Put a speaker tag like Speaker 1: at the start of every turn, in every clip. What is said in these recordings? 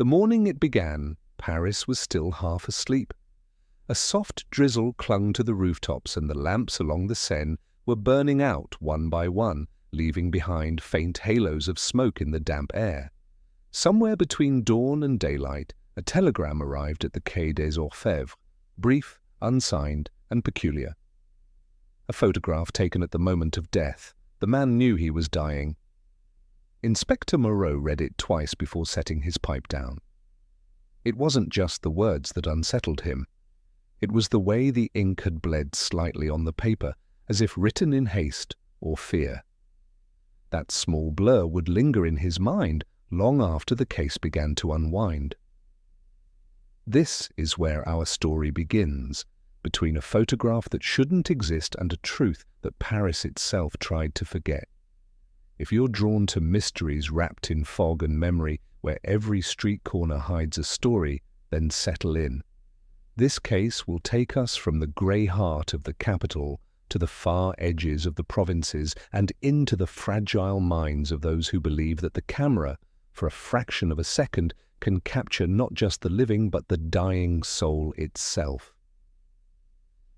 Speaker 1: The morning it began, Paris was still half asleep. A soft drizzle clung to the rooftops, and the lamps along the Seine were burning out one by one, leaving behind faint halos of smoke in the damp air. Somewhere between dawn and daylight, a telegram arrived at the Quai des Orfèvres, brief, unsigned, and peculiar. A photograph taken at the moment of death. The man knew he was dying. Inspector Moreau read it twice before setting his pipe down. It wasn't just the words that unsettled him. It was the way the ink had bled slightly on the paper, as if written in haste or fear. That small blur would linger in his mind long after the case began to unwind. This is where our story begins, between a photograph that shouldn't exist and a truth that Paris itself tried to forget. If you're drawn to mysteries wrapped in fog and memory, where every street corner hides a story, then settle in. This case will take us from the grey heart of the capital to the far edges of the provinces and into the fragile minds of those who believe that the camera, for a fraction of a second, can capture not just the living but the dying soul itself.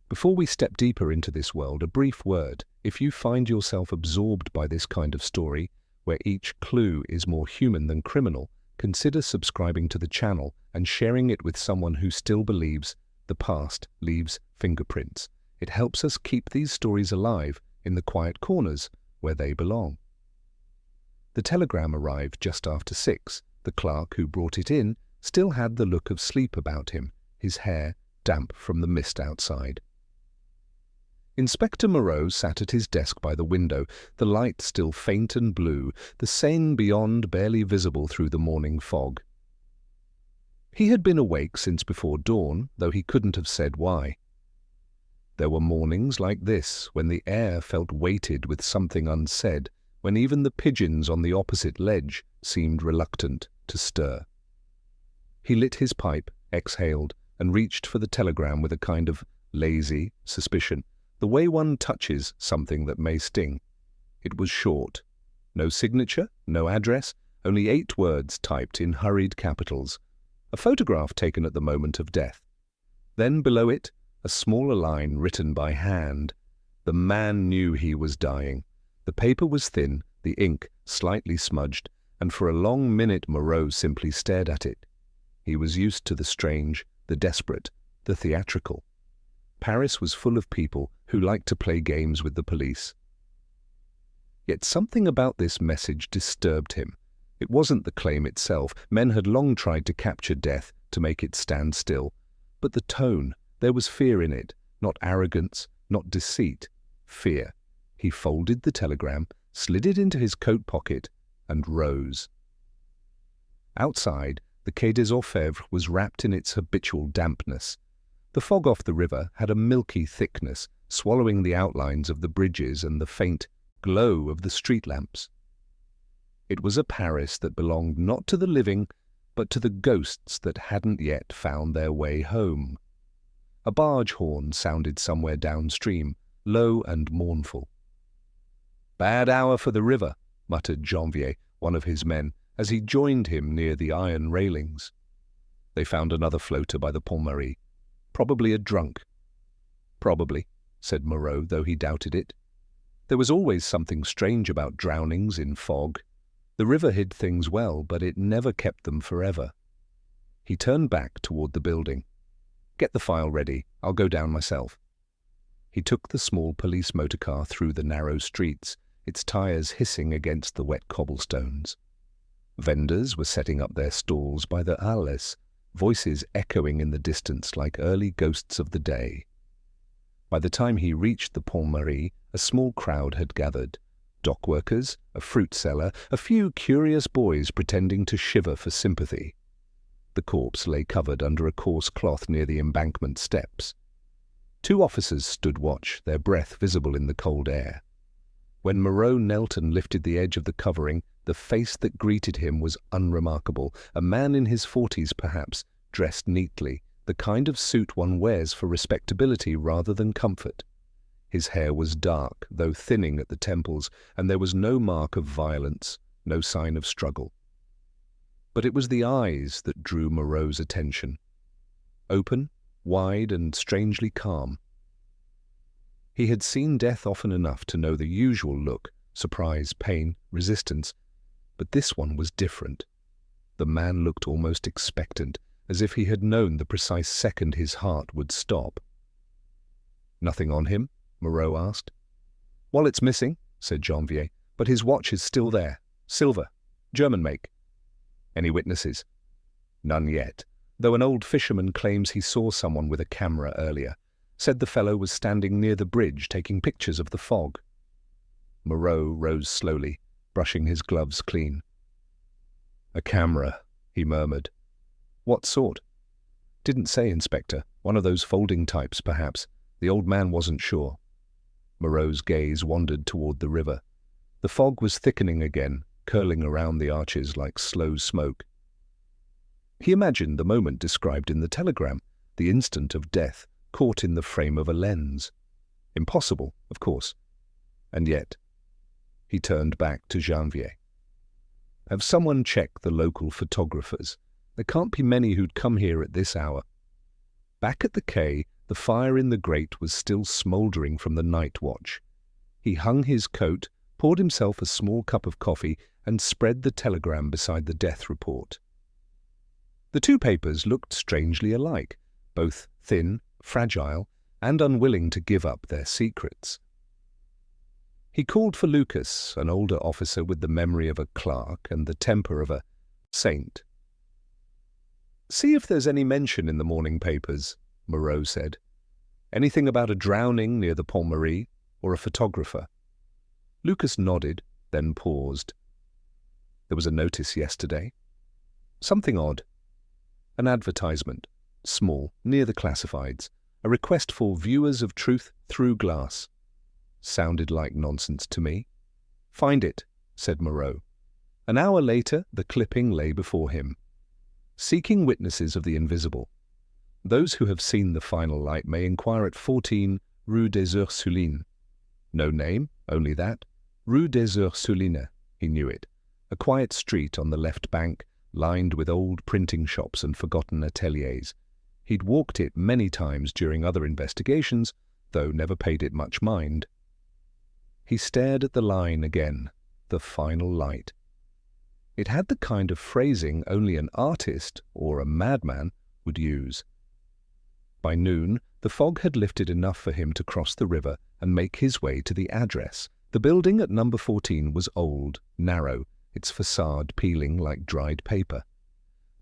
Speaker 1: Before we step deeper into this world, a brief word. If you find yourself absorbed by this kind of story, where each clue is more human than criminal, consider subscribing to the channel and sharing it with someone who still believes the past leaves fingerprints. It helps us keep these stories alive in the quiet corners where they belong. The telegram arrived just after 6. The clerk who brought it in still had the look of sleep about him, his hair damp from the mist outside. Inspector Moreau sat at his desk by the window, the light still faint and blue, the Seine beyond barely visible through the morning fog. He had been awake since before dawn, though he couldn't have said why. There were mornings like this, when the air felt weighted with something unsaid, when even the pigeons on the opposite ledge seemed reluctant to stir. He lit his pipe, exhaled, and reached for the telegram with a kind of lazy suspicion, the way one touches something that may sting. It was short. No signature, no address, only 8 words typed in hurried capitals. A photograph taken at the moment of death. Then below it, a smaller line written by hand. The man knew he was dying. The paper was thin, the ink slightly smudged, and for a long minute Moreau simply stared at it. He was used to the strange, the desperate, the theatrical. Paris was full of people who liked to play games with the police. Yet something about this message disturbed him. It wasn't the claim itself. Men had long tried to capture death, to make it stand still. But the tone, there was fear in it, not arrogance, not deceit, fear. He folded the telegram, slid it into his coat pocket, and rose. Outside, the Quai des Orfèvres was wrapped in its habitual dampness. The fog off the river had a milky thickness, swallowing the outlines of the bridges and the faint glow of the street lamps. It was a Paris that belonged not to the living, but to the ghosts that hadn't yet found their way home. A barge horn sounded somewhere downstream, low and mournful. "Bad hour for the river," muttered Janvier, one of his men, as he joined him near the iron railings. They found another floater by the Pont Marie. Probably a drunk. "Probably," said Moreau, though he doubted it. There was always something strange about drownings in fog. The river hid things well, but it never kept them forever. He turned back toward the building. "Get the file ready. I'll go down myself." He took the small police motorcar through the narrow streets, its tires hissing against the wet cobblestones. Vendors were setting up their stalls by the Halles, voices echoing in the distance like early ghosts of the day. By the time he reached the Pont Marie, a small crowd had gathered. Dockworkers, a fruit seller, a few curious boys pretending to shiver for sympathy. The corpse lay covered under a coarse cloth near the embankment steps. 2 officers stood watch, their breath visible in the cold air. When Moreau knelt and lifted the edge of the covering, the face that greeted him was unremarkable. A man in his 40s, perhaps, dressed neatly, the kind of suit one wears for respectability rather than comfort. His hair was dark, though thinning at the temples, and there was no mark of violence, no sign of struggle. But it was the eyes that drew Moreau's attention. Open, wide, and strangely calm. He had seen death often enough to know the usual look: surprise, pain, resistance. But this one was different. The man looked almost expectant, as if he had known the precise second his heart would stop. "Nothing on him?" Moreau asked. "Wallet's missing," said Janvier, "but his watch is still there. Silver. German make." "Any witnesses?" "None yet, though an old fisherman claims he saw someone with a camera earlier. Said the fellow was standing near the bridge taking pictures of the fog." Moreau rose slowly, brushing his gloves clean. "A camera," he murmured. "What sort?" "Didn't say, Inspector. One of those folding types, perhaps. The old man wasn't sure." Moreau's gaze wandered toward the river. The fog was thickening again, curling around the arches like slow smoke. He imagined the moment described in the telegram, the instant of death, caught in the frame of a lens. Impossible, of course. And yet, he turned back to Janvier. "Have someone check the local photographers. There can't be many who'd come here at this hour." Back at the quay, the fire in the grate was still smouldering from the night watch. He hung his coat, poured himself a small cup of coffee, and spread the telegram beside the death report. The two papers looked strangely alike, both thin, fragile, and unwilling to give up their secrets. He called for Lucas, an older officer with the memory of a clerk and the temper of a saint. "See if there's any mention in the morning papers," Moreau said. "Anything about a drowning near the Pont Marie, or a photographer?" Lucas nodded, then paused. "There was a notice yesterday. Something odd. An advertisement, small, near the classifieds. A request for viewers of truth through glass. Sounded like nonsense to me." "Find it," said Moreau. An hour later, the clipping lay before him. "Seeking witnesses of the invisible. Those who have seen the final light may inquire at 14 Rue des Ursulines. No name, only that. Rue des Ursulines, he knew it. A quiet street on the left bank, lined with old printing shops and forgotten ateliers. He'd walked it many times during other investigations, though never paid it much mind. He stared at the line again, the final light. It had the kind of phrasing only an artist or a madman would use. By noon, the fog had lifted enough for him to cross the river and make his way to the address. The building at number 14 was old, narrow, its facade peeling like dried paper.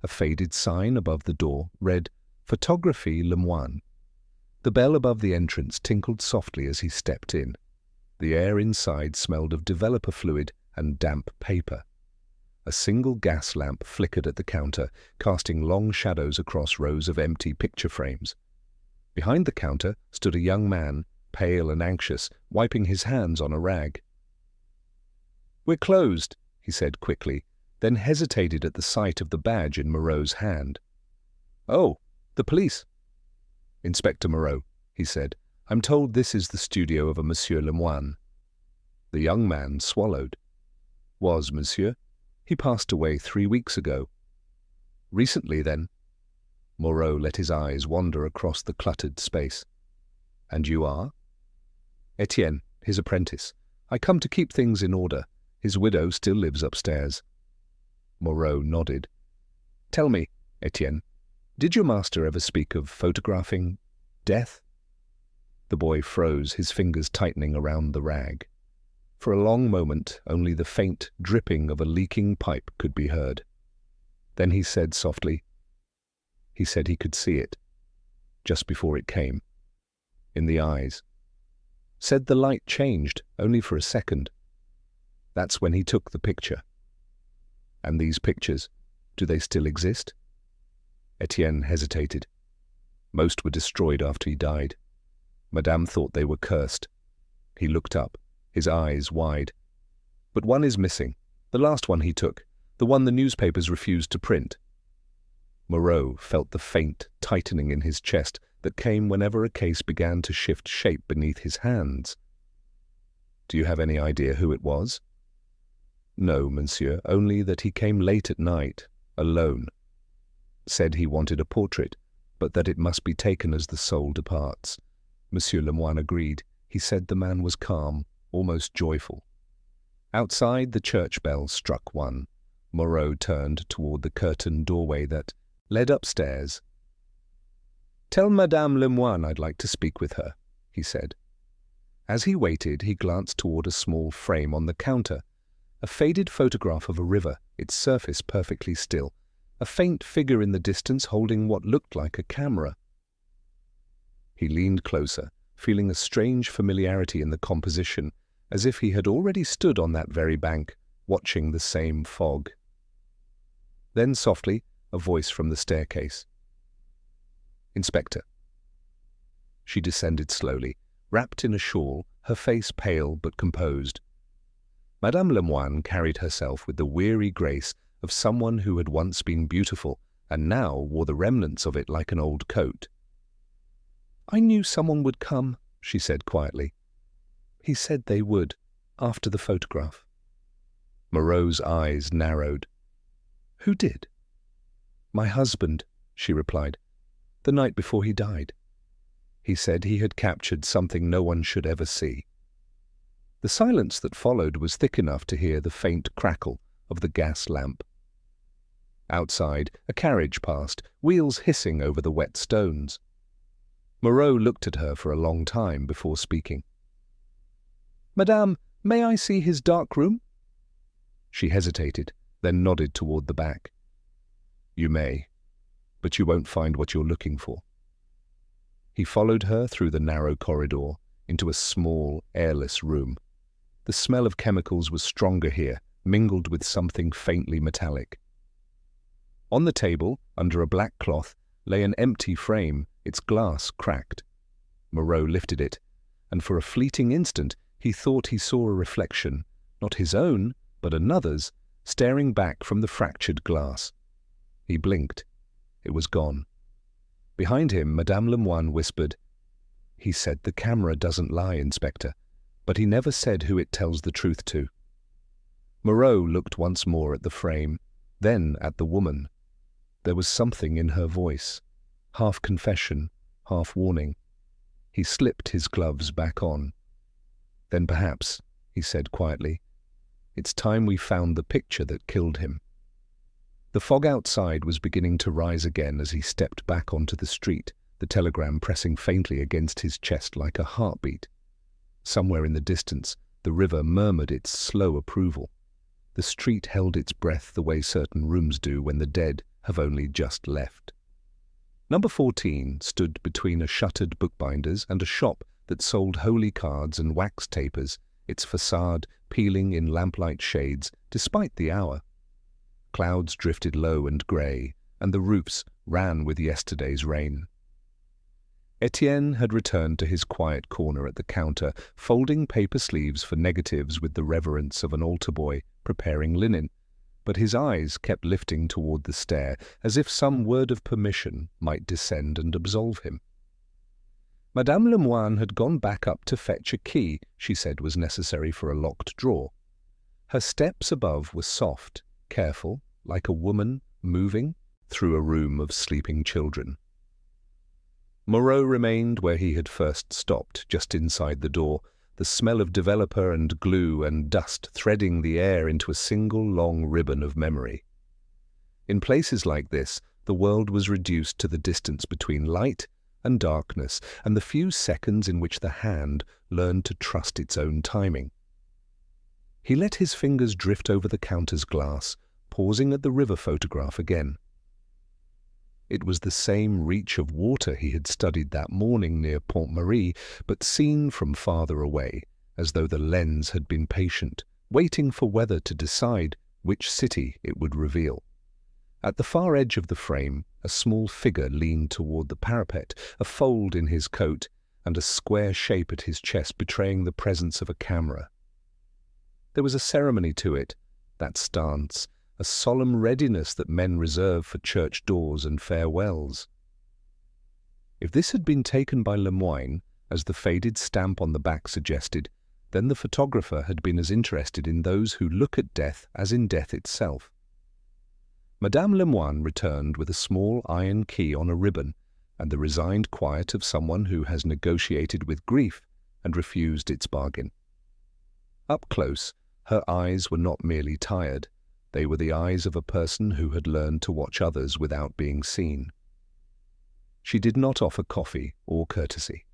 Speaker 1: A faded sign above the door read, "Photographie Lemoine." The bell above the entrance tinkled softly as he stepped in. The air inside smelled of developer fluid and damp paper. A single gas lamp flickered at the counter, casting long shadows across rows of empty picture frames. Behind the counter stood a young man, pale and anxious, wiping his hands on a rag. "We're closed," he said quickly, then hesitated at the sight of the badge in Moreau's hand. "Oh, the police." "Inspector Moreau," he said, "I'm told this is the studio of a Monsieur Lemoine." The young man swallowed. "Was, monsieur? He passed away 3 weeks ago." "Recently, then?" Moreau let his eyes wander across the cluttered space. "And you are?" "Etienne, his apprentice. I come to keep things in order. His widow still lives upstairs." Moreau nodded. "Tell me, Etienne, did your master ever speak of photographing death?" The boy froze, his fingers tightening around the rag. For a long moment, only the faint dripping of a leaking pipe could be heard. Then he said softly, "He said he could see it, just before it came, in the eyes. Said the light changed, only for a second. That's when he took the picture." "And these pictures, do they still exist?" Etienne hesitated. "Most were destroyed after he died. Madame thought they were cursed." He looked up, his eyes wide. "But one is missing, the last one he took, the one the newspapers refused to print." Moreau felt the faint tightening in his chest that came whenever a case began to shift shape beneath his hands. "Do you have any idea who it was?" "No, monsieur, only that he came late at night, alone. Said he wanted a portrait, but that it must be taken as the soul departs. Monsieur Lemoine agreed. He said the man was calm, almost joyful. Outside, the church bell struck 1. Moreau turned toward the curtained doorway that led upstairs. "Tell Madame Lemoine I'd like to speak with her," he said. As he waited, he glanced toward a small frame on the counter, a faded photograph of a river, its surface perfectly still, a faint figure in the distance holding what looked like a camera. He leaned closer, feeling a strange familiarity in the composition, as if he had already stood on that very bank, watching the same fog. Then softly, a voice from the staircase. "Inspector." She descended slowly, wrapped in a shawl, her face pale but composed. Madame Lemoine carried herself with the weary grace of someone who had once been beautiful and now wore the remnants of it like an old coat. "I knew someone would come," she said quietly. "He said they would, after the photograph." Moreau's eyes narrowed. "Who did?" "My husband," she replied, "the night before he died. He said he had captured something no one should ever see." The silence that followed was thick enough to hear the faint crackle of the gas lamp. Outside, a carriage passed, wheels hissing over the wet stones. Moreau looked at her for a long time before speaking. "Madame, may I see his dark room?" She hesitated, then nodded toward the back. "You may, but you won't find what you're looking for." He followed her through the narrow corridor into a small, airless room. The smell of chemicals was stronger here, mingled with something faintly metallic. On the table, under a black cloth, lay an empty frame, its glass cracked. Moreau lifted it, and for a fleeting instant he thought he saw a reflection, not his own, but another's, staring back from the fractured glass. He blinked. It was gone. Behind him, Madame Lemoine whispered, "He said the camera doesn't lie, Inspector, but he never said who it tells the truth to." Moreau looked once more at the frame, then at the woman. There was something in her voice, half confession, half warning. He slipped his gloves back on. "Then perhaps," he said quietly, "it's time we found the picture that killed him." The fog outside was beginning to rise again as he stepped back onto the street, the telegram pressing faintly against his chest like a heartbeat. Somewhere in the distance, the river murmured its slow approval. The street held its breath the way certain rooms do when the dead have only just left. Number 14 stood between a shuttered bookbinder's and a shop that sold holy cards and wax tapers, its facade peeling in lamplight shades despite the hour. Clouds drifted low and grey, and the roofs ran with yesterday's rain. Etienne had returned to his quiet corner at the counter, folding paper sleeves for negatives with the reverence of an altar boy preparing linen, but his eyes kept lifting toward the stair, as if some word of permission might descend and absolve him. Madame Lemoine had gone back up to fetch a key she said was necessary for a locked drawer. Her steps above were soft, careful, like a woman moving through a room of sleeping children. Moreau remained where he had first stopped, just inside the door, the smell of developer and glue and dust threading the air into a single long ribbon of memory. In places like this, the world was reduced to the distance between light and darkness, and the few seconds in which the hand learned to trust its own timing. He let his fingers drift over the counter's glass, pausing at the river photograph again. It was the same reach of water he had studied that morning near Pont Marie, but seen from farther away, as though the lens had been patient, waiting for weather to decide which city it would reveal. At the far edge of the frame, a small figure leaned toward the parapet, a fold in his coat, and a square shape at his chest betraying the presence of a camera. There was a ceremony to it, that stance, a solemn readiness that men reserve for church doors and farewells. If this had been taken by Lemoine, as the faded stamp on the back suggested, then the photographer had been as interested in those who look at death as in death itself. Madame Lemoine returned with a small iron key on a ribbon and the resigned quiet of someone who has negotiated with grief and refused its bargain. Up close, her eyes were not merely tired, they were the eyes of a person who had learned to watch others without being seen. She did not offer coffee or courtesy.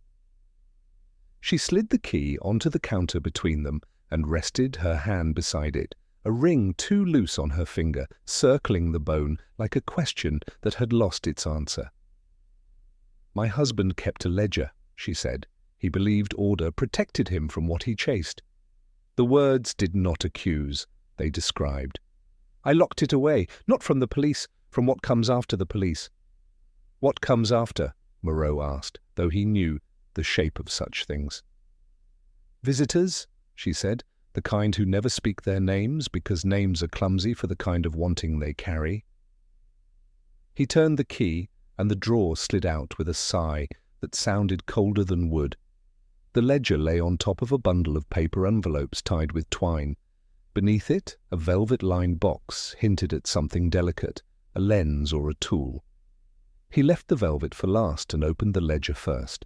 Speaker 1: She slid the key onto the counter between them and rested her hand beside it, a ring too loose on her finger, circling the bone like a question that had lost its answer. "My husband kept a ledger," she said. "He believed order protected him from what he chased." The words did not accuse, they described. "I locked it away, not from the police, from what comes after the police." "What comes after?" Moreau asked, though he knew the shape of such things. "Visitors," she said, "the kind who never speak their names because names are clumsy for the kind of wanting they carry." He turned the key, and the drawer slid out with a sigh that sounded colder than wood. The ledger lay on top of a bundle of paper envelopes tied with twine. Beneath it, a velvet-lined box hinted at something delicate, a lens or a tool. He left the velvet for last and opened the ledger first.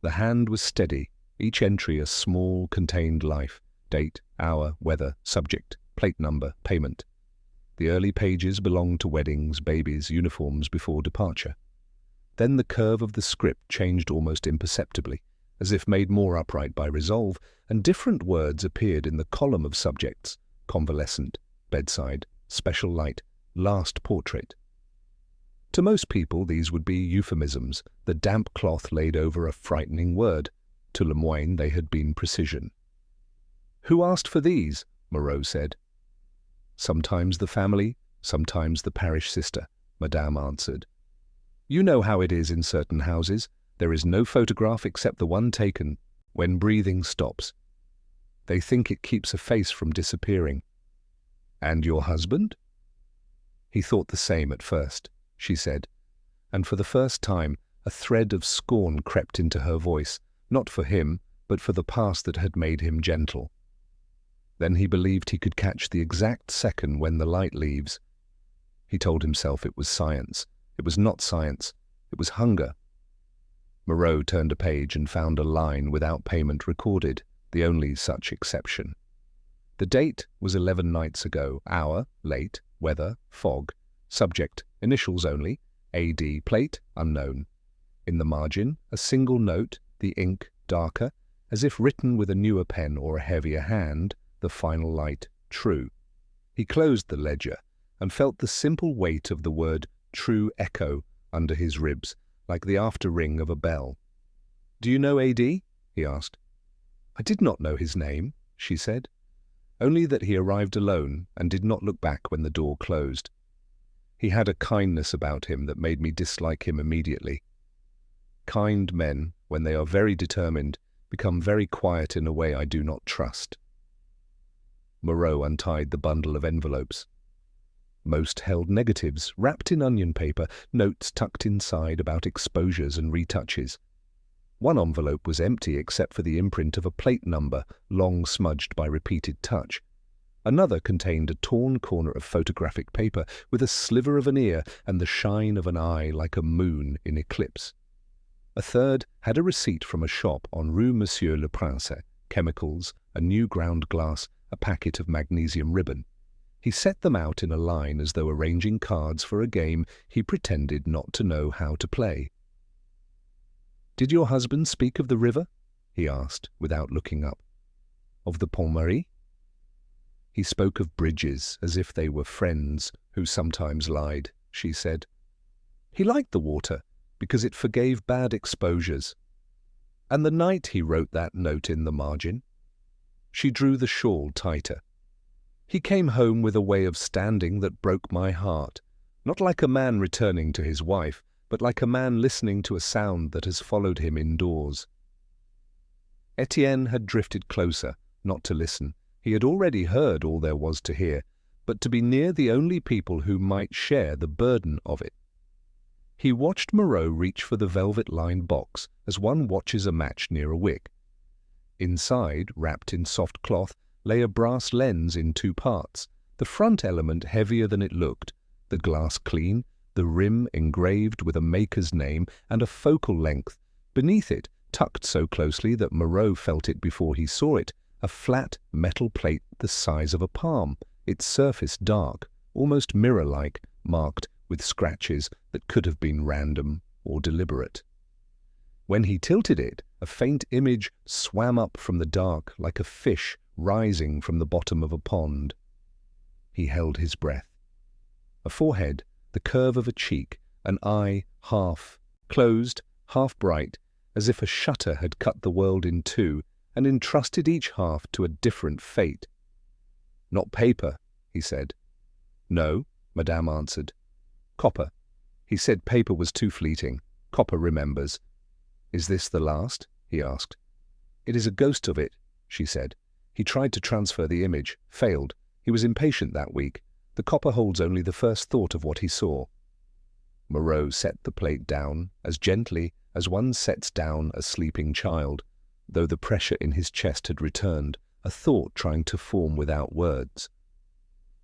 Speaker 1: The hand was steady, each entry a small, contained life, date, hour, weather, subject, plate number, payment. The early pages belonged to weddings, babies, uniforms before departure. Then the curve of the script changed almost imperceptibly, as if made more upright by resolve, and different words appeared in the column of subjects: convalescent, bedside, special light, last portrait. To most people these would be euphemisms, the damp cloth laid over a frightening word. To Lemoine they had been precision. "Who asked for these?" Moreau said. "Sometimes the family, sometimes the parish sister," Madame answered. "You know how it is in certain houses. There is no photograph except the one taken when breathing stops. They think it keeps a face from disappearing." "And your husband?" "He thought the same at first," she said, and for the first time a thread of scorn crept into her voice, not for him, but for the past that had made him gentle. Then he believed he could catch the exact second when the light leaves. He told himself it was science. It was not science. It was hunger. Moreau turned a page and found a line without payment recorded, the only such exception. The date was 11 nights ago, hour, late, weather, fog, subject, initials only, AD, plate, unknown. In the margin, a single note, the ink darker, as if written with a newer pen or a heavier hand, the final light, true. He closed the ledger and felt the simple weight of the word true echo under his ribs, like the after-ring of a bell. "Do you know A.D.?" he asked. "I did not know his name," she said, "only that he arrived alone and did not look back when the door closed. He had a kindness about him that made me dislike him immediately. Kind men, when they are very determined, become very quiet in a way I do not trust." Moreau untied the bundle of envelopes. Most held negatives, wrapped in onion paper, notes tucked inside about exposures and retouches. One envelope was empty except for the imprint of a plate number, long smudged by repeated touch. Another contained a torn corner of photographic paper with a sliver of an ear and the shine of an eye like a moon in eclipse. A third had a receipt from a shop on Rue Monsieur le Prince, chemicals, a new ground glass, a packet of magnesium ribbon. He set them out in a line as though arranging cards for a game he pretended not to know how to play. "Did your husband speak of the river?" he asked, without looking up. "Of the Pont Marie?" "He spoke of bridges as if they were friends who sometimes lied," she said. "He liked the water because it forgave bad exposures. And the night he wrote that note in the margin." She drew the shawl tighter. "He came home with a way of standing that broke my heart, not like a man returning to his wife, but like a man listening to a sound that has followed him indoors." Etienne had drifted closer, not to listen. He had already heard all there was to hear, but to be near the only people who might share the burden of it. He watched Moreau reach for the velvet-lined box as one watches a match near a wick. Inside, wrapped in soft cloth, lay a brass lens in two parts, the front element heavier than it looked, the glass clean, the rim engraved with a maker's name and a focal length. Beneath it, tucked so closely that Moreau felt it before he saw it, a flat metal plate the size of a palm, its surface dark, almost mirror-like, marked with scratches that could have been random or deliberate. When he tilted it, a faint image swam up from the dark like a fish rising from the bottom of a pond. He held his breath. A forehead, the curve of a cheek, an eye half closed, half bright, as if a shutter had cut the world in two and entrusted each half to a different fate. "Not paper," he said. "No," Madame answered. "Copper." He said paper was too fleeting. Copper remembers. "Is this the last?" he asked. "It is a ghost of it," she said. He tried to transfer the image, failed. He was impatient that week. The copper holds only the first thought of what he saw. Moreau set the plate down as gently as one sets down a sleeping child, though the pressure in his chest had returned, a thought trying to form without words.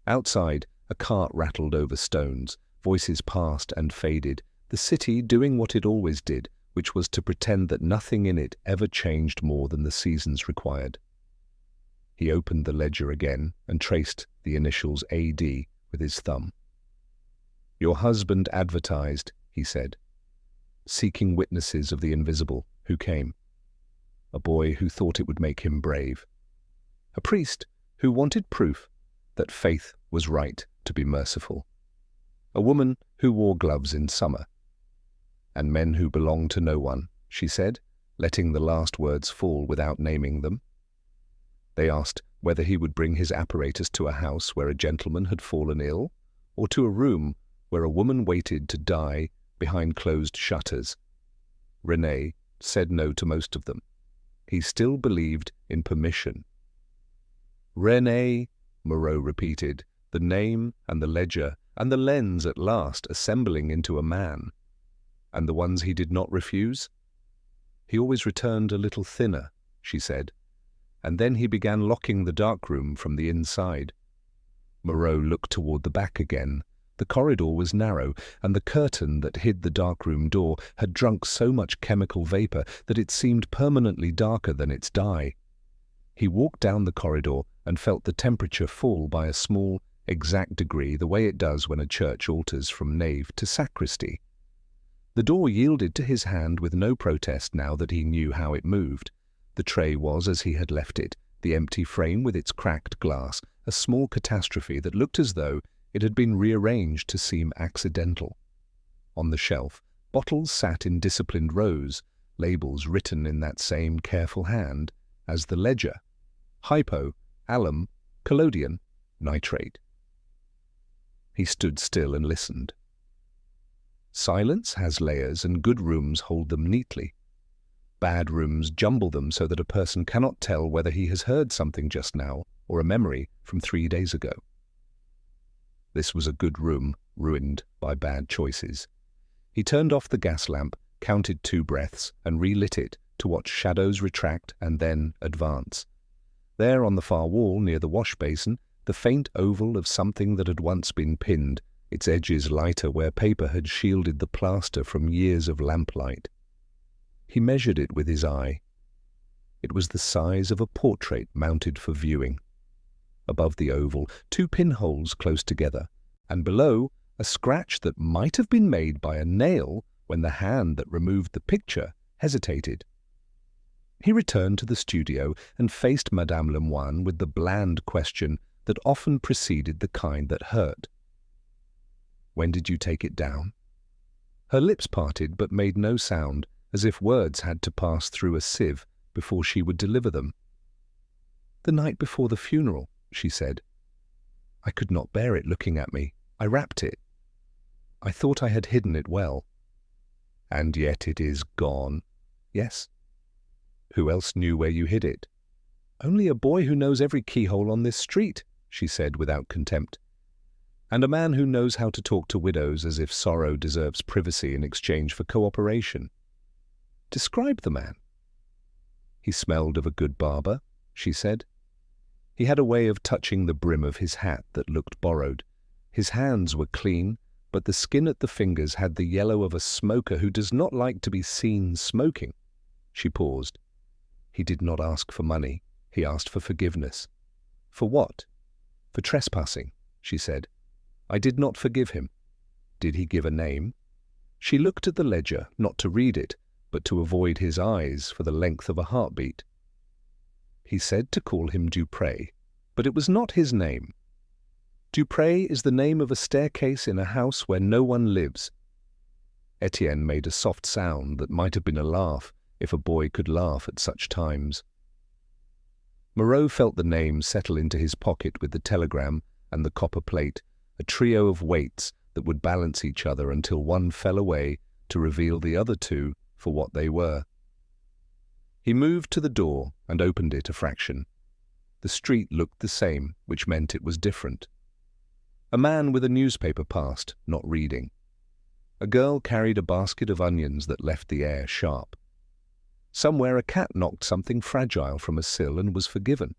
Speaker 1: Outside, a cart rattled over stones, voices passed and faded, the city doing what it always did, which was to pretend that nothing in it ever changed more than the seasons required. He opened the ledger again and traced the initials AD with his thumb. "Your husband advertised," he said, "seeking witnesses of the invisible, who came. A boy who thought it would make him brave. A priest who wanted proof that faith was right to be merciful. A woman who wore gloves in summer. And men who belong to no one," she said, letting the last words fall without naming them. They asked whether he would bring his apparatus to a house where a gentleman had fallen ill, or to a room where a woman waited to die behind closed shutters. René said no to most of them. He still believed in permission. "René," Moreau repeated, the name and the ledger and the lens at last assembling into a man. "And the ones he did not refuse?" "He always returned a little thinner," she said, and then he began locking the darkroom from the inside. Moreau looked toward the back again. The corridor was narrow, and the curtain that hid the darkroom door had drunk so much chemical vapor that it seemed permanently darker than its dye. He walked down the corridor and felt the temperature fall by a small, exact degree, the way it does when a church alters from nave to sacristy. The door yielded to his hand with no protest now that he knew how it moved. The tray was as he had left it, the empty frame with its cracked glass, a small catastrophe that looked as though it had been rearranged to seem accidental. On the shelf, bottles sat in disciplined rows, labels written in that same careful hand as the ledger. Hypo, alum, collodion, nitrate. He stood still and listened. Silence has layers, and good rooms hold them neatly. Bad rooms jumble them so that a person cannot tell whether he has heard something just now or a memory from 3 days ago. This was a good room, ruined by bad choices. He turned off the gas lamp, counted 2 breaths, and relit it to watch shadows retract and then advance. There on the far wall, near the wash basin, the faint oval of something that had once been pinned, its edges lighter where paper had shielded the plaster from years of lamplight. He measured it with his eye. It was the size of a portrait mounted for viewing. Above the oval, 2 pinholes close together, and below, a scratch that might have been made by a nail when the hand that removed the picture hesitated. He returned to the studio and faced Madame Lemoine with the bland question that often preceded the kind that hurt. "When did you take it down?" Her lips parted but made no sound, as if words had to pass through a sieve before she would deliver them. "The night before the funeral," she said. "I could not bear it looking at me. I wrapped it. I thought I had hidden it well." "And yet it is gone." "Yes." "Who else knew where you hid it?" "Only a boy who knows every keyhole on this street," she said without contempt. "And a man who knows how to talk to widows as if sorrow deserves privacy in exchange for cooperation." "Describe the man." "He smelled of a good barber," she said. He had a way of touching the brim of his hat that looked borrowed. His hands were clean, but the skin at the fingers had the yellow of a smoker who does not like to be seen smoking. She paused. He did not ask for money. He asked for forgiveness. For what? For trespassing, she said. I did not forgive him. Did he give a name? She looked at the ledger, not to read it, but to avoid his eyes for the length of a heartbeat. He said to call him Dupré, but it was not his name. Dupré is the name of a staircase in a house where no one lives. Etienne made a soft sound that might have been a laugh if a boy could laugh at such times. Moreau felt the name settle into his pocket with the telegram and the copper plate, a trio of weights that would balance each other until one fell away to reveal the other two for what they were. He moved to the door and opened it a fraction. The street looked the same, which meant it was different. A man with a newspaper passed, not reading. A girl carried a basket of onions that left the air sharp. Somewhere a cat knocked something fragile from a sill and was forgiven.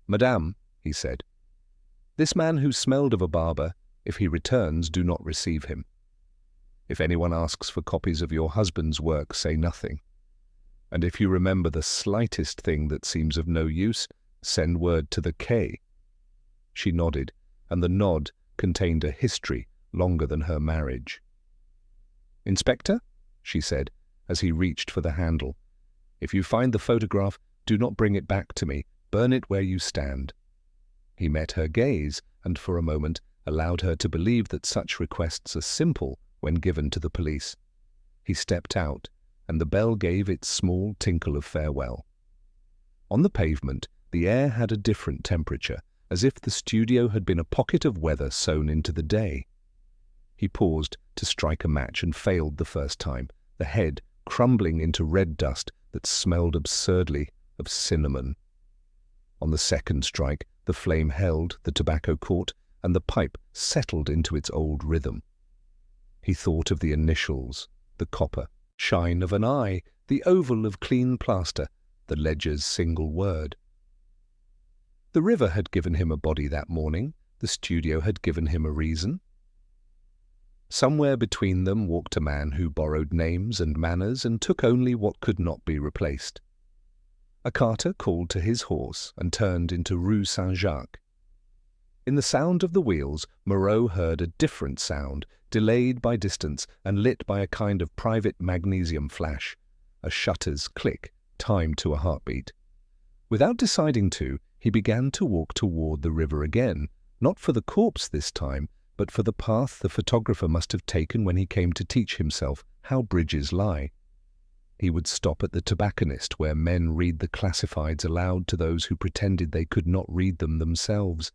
Speaker 1: Madame, he said, this man who smelled of a barber, if he returns, do not receive him. If anyone asks for copies of your husband's work, say nothing. And if you remember the slightest thing that seems of no use, send word to the K. She nodded, and the nod contained a history longer than her marriage. Inspector, she said, as he reached for the handle, if you find the photograph, do not bring it back to me. Burn it where you stand. He met her gaze, and for a moment allowed her to believe that such requests are simple when given to the police. He stepped out, and the bell gave its small tinkle of farewell. On the pavement, the air had a different temperature, as if the studio had been a pocket of weather sewn into the day. He paused to strike a match and failed the first time, the head crumbling into red dust that smelled absurdly of cinnamon. On the second strike, the flame held, the tobacco caught, and the pipe settled into its old rhythm. He thought of the initials, the copper, shine of an eye, the oval of clean plaster, the ledger's single word. The river had given him a body that morning, the studio had given him a reason. Somewhere between them walked a man who borrowed names and manners and took only what could not be replaced. A carter called to his horse and turned into Rue Saint-Jacques. In the sound of the wheels, Moreau heard a different sound, delayed by distance and lit by a kind of private magnesium flash, a shutter's click, timed to a heartbeat. Without deciding to, he began to walk toward the river again, not for the corpse this time, but for the path the photographer must have taken when he came to teach himself how bridges lie. He would stop at the tobacconist where men read the classifieds aloud to those who pretended they could not read them themselves.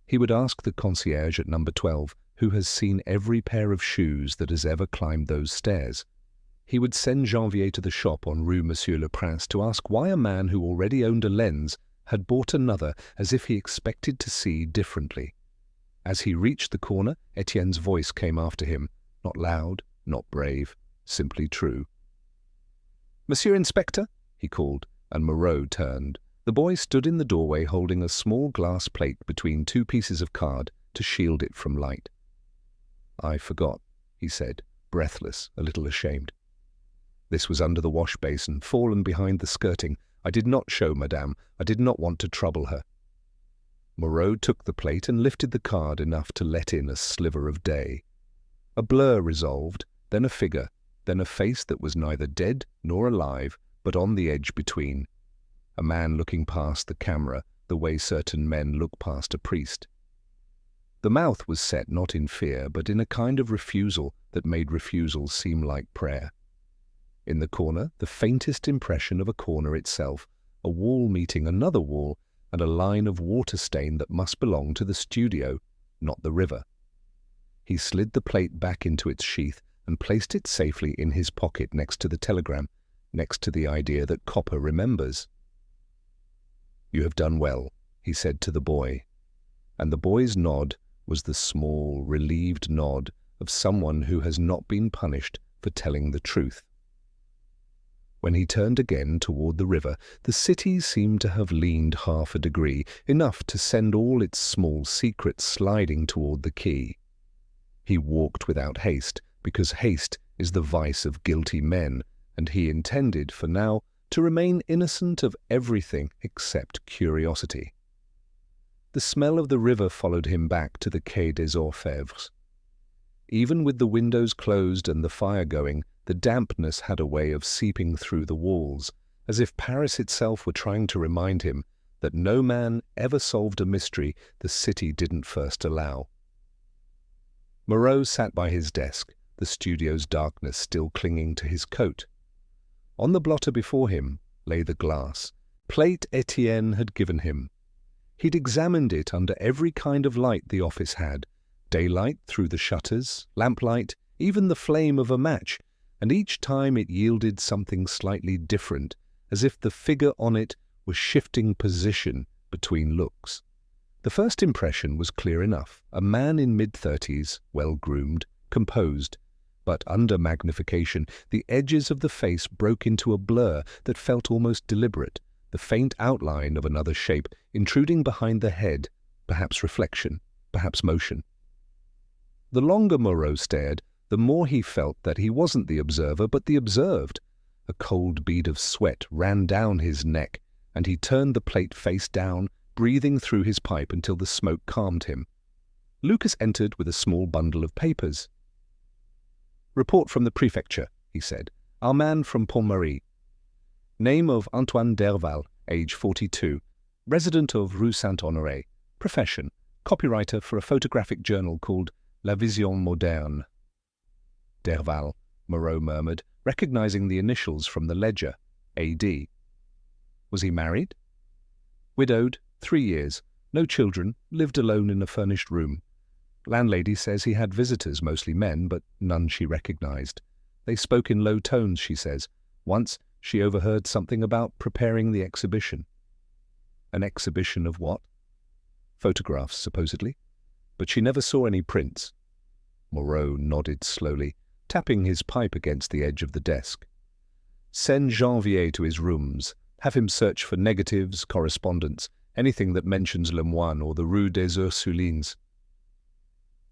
Speaker 1: He would ask the concierge at number 12, who has seen every pair of shoes that has ever climbed those stairs. He would send Janvier to the shop on Rue Monsieur le Prince to ask why a man who already owned a lens had bought another as if he expected to see differently. As he reached the corner, Etienne's voice came after him, not loud, not brave, simply true. "Monsieur Inspector," he called, and Moreau turned. The boy stood in the doorway holding a small glass plate between two pieces of card to shield it from light. "I forgot," he said, breathless, a little ashamed. "This was under the wash basin, fallen behind the skirting. I did not show Madame. I did not want to trouble her." Moreau took the plate and lifted the card enough to let in a sliver of day. A blur resolved, then a figure, then a face that was neither dead nor alive, but on the edge between. A man looking past the camera, the way certain men look past a priest. The mouth was set not in fear, but in a kind of refusal that made refusal seem like prayer. In the corner, the faintest impression of a corner itself, a wall meeting another wall, and a line of water stain that must belong to the studio, not the river. He slid the plate back into its sheath and placed it safely in his pocket next to the telegram, next to the idea that copper remembers. "You have done well," he said to the boy, and the boy's nod was the small, relieved nod of someone who has not been punished for telling the truth. When he turned again toward the river, the city seemed to have leaned half a degree, enough to send all its small secrets sliding toward the quay. He walked without haste, because haste is the vice of guilty men, and he intended, for now, to remain innocent of everything except curiosity. The smell of the river followed him back to the Quai des Orfèvres. Even with the windows closed and the fire going, the dampness had a way of seeping through the walls, as if Paris itself were trying to remind him that no man ever solved a mystery the city didn't first allow. Moreau sat by his desk, the studio's darkness still clinging to his coat. On the blotter before him lay the glass, plate Etienne had given him. He'd examined it under every kind of light the office had, daylight through the shutters, lamplight, even the flame of a match, and each time it yielded something slightly different, as if the figure on it was shifting position between looks. The first impression was clear enough, a man in mid-30s, well-groomed, composed, but under magnification the edges of the face broke into a blur that felt almost deliberate, the faint outline of another shape intruding behind the head, perhaps reflection, perhaps motion. The longer Moreau stared, the more he felt that he wasn't the observer but the observed. A cold bead of sweat ran down his neck, and he turned the plate face down, breathing through his pipe until the smoke calmed him. Lucas entered with a small bundle of papers. "Report from the prefecture," he said. "Our man from Pont-Marie. Name of Antoine Derval, age 42, resident of Rue Saint-Honoré. Profession, copywriter for a photographic journal called La Vision Moderne." Derval, Moreau murmured, recognizing the initials from the ledger, A.D. Was he married? Widowed, 3 years, no children, lived alone in a furnished room. Landlady says he had visitors, mostly men, but none she recognized. They spoke in low tones, she says. Once she overheard something about preparing the exhibition. An exhibition of what? Photographs, supposedly. But she never saw any prints. Moreau nodded slowly, tapping his pipe against the edge of the desk. "Send Janvier to his rooms. Have him search for negatives, correspondence, anything that mentions Le Moine or the Rue des Ursulines."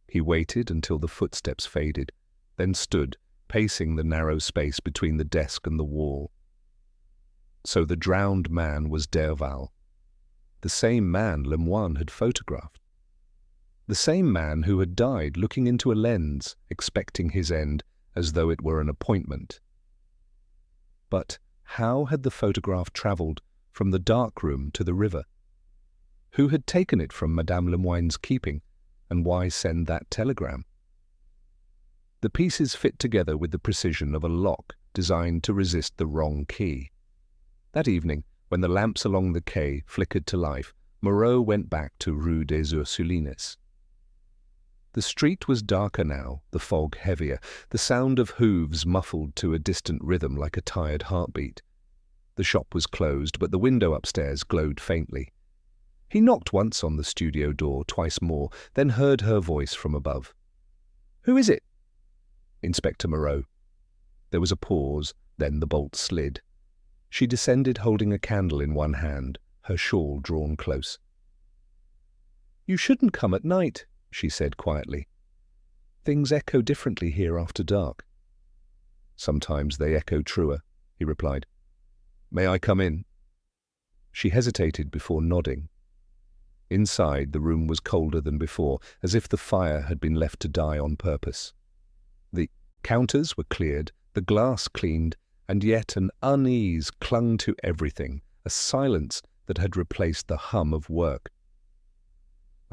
Speaker 1: He waited until the footsteps faded, then stood, pacing the narrow space between the desk and the wall. So the drowned man was Derval. The same man Le Moine had photographed. The same man who had died looking into a lens, expecting his end as though it were an appointment. But how had the photograph travelled from the dark room to the river? Who had taken it from Madame Lemoine's keeping, and why send that telegram? The pieces fit together with the precision of a lock designed to resist the wrong key. That evening, when the lamps along the quay flickered to life, Moreau went back to Rue des Ursulines. The street was darker now, the fog heavier, the sound of hooves muffled to a distant rhythm like a tired heartbeat. The shop was closed, but the window upstairs glowed faintly. He knocked once on the studio door, twice more, then heard her voice from above. "Who is it?" "Inspector Moreau." There was a pause, then the bolt slid. She descended holding a candle in one hand, her shawl drawn close. "You shouldn't come at night," she said quietly. "Things echo differently here after dark." "Sometimes they echo truer," he replied. "May I come in?" She hesitated before nodding. Inside, the room was colder than before, as if the fire had been left to die on purpose. The counters were cleared, the glass cleaned, and yet an unease clung to everything, a silence that had replaced the hum of work.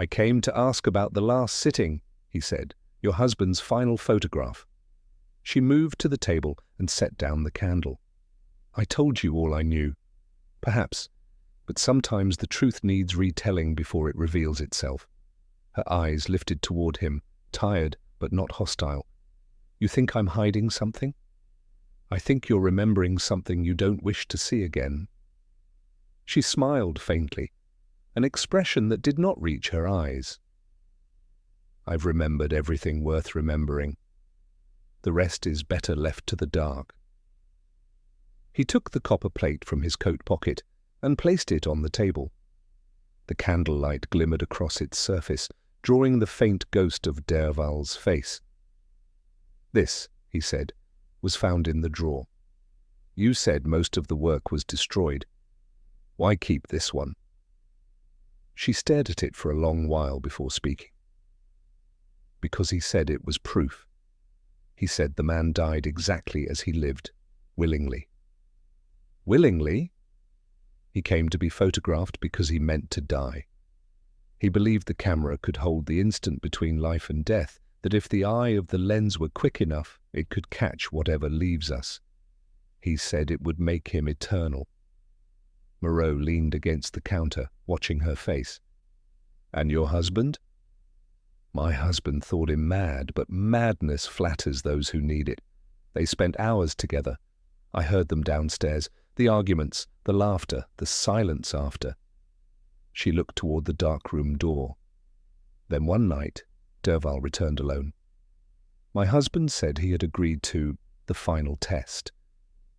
Speaker 1: "I came to ask about the last sitting," he said, "your husband's final photograph." She moved to the table and set down the candle. "I told you all I knew. Perhaps, but sometimes the truth needs retelling before it reveals itself." Her eyes lifted toward him, tired but not hostile. "You think I'm hiding something? I think you're remembering something you don't wish to see again." She smiled faintly, an expression that did not reach her eyes. "I've remembered everything worth remembering. The rest is better left to the dark." He took the copper plate from his coat pocket and placed it on the table. The candlelight glimmered across its surface, drawing the faint ghost of Derval's face. "This," he said, "was found in the drawer. You said most of the work was destroyed. Why keep this one?" She stared at it for a long while before speaking. "Because he said it was proof. He said the man died exactly as he lived, willingly." "Willingly?" "He came to be photographed because he meant to die. He believed the camera could hold the instant between life and death, that if the eye of the lens were quick enough, it could catch whatever leaves us. He said it would make him eternal." Moreau leaned against the counter, watching her face. "And your husband?" "My husband thought him mad, but madness flatters those who need it. They spent hours together. I heard them downstairs, the arguments, the laughter, the silence after." She looked toward the dark room door. "Then one night, Derval returned alone. My husband said he had agreed to the final test.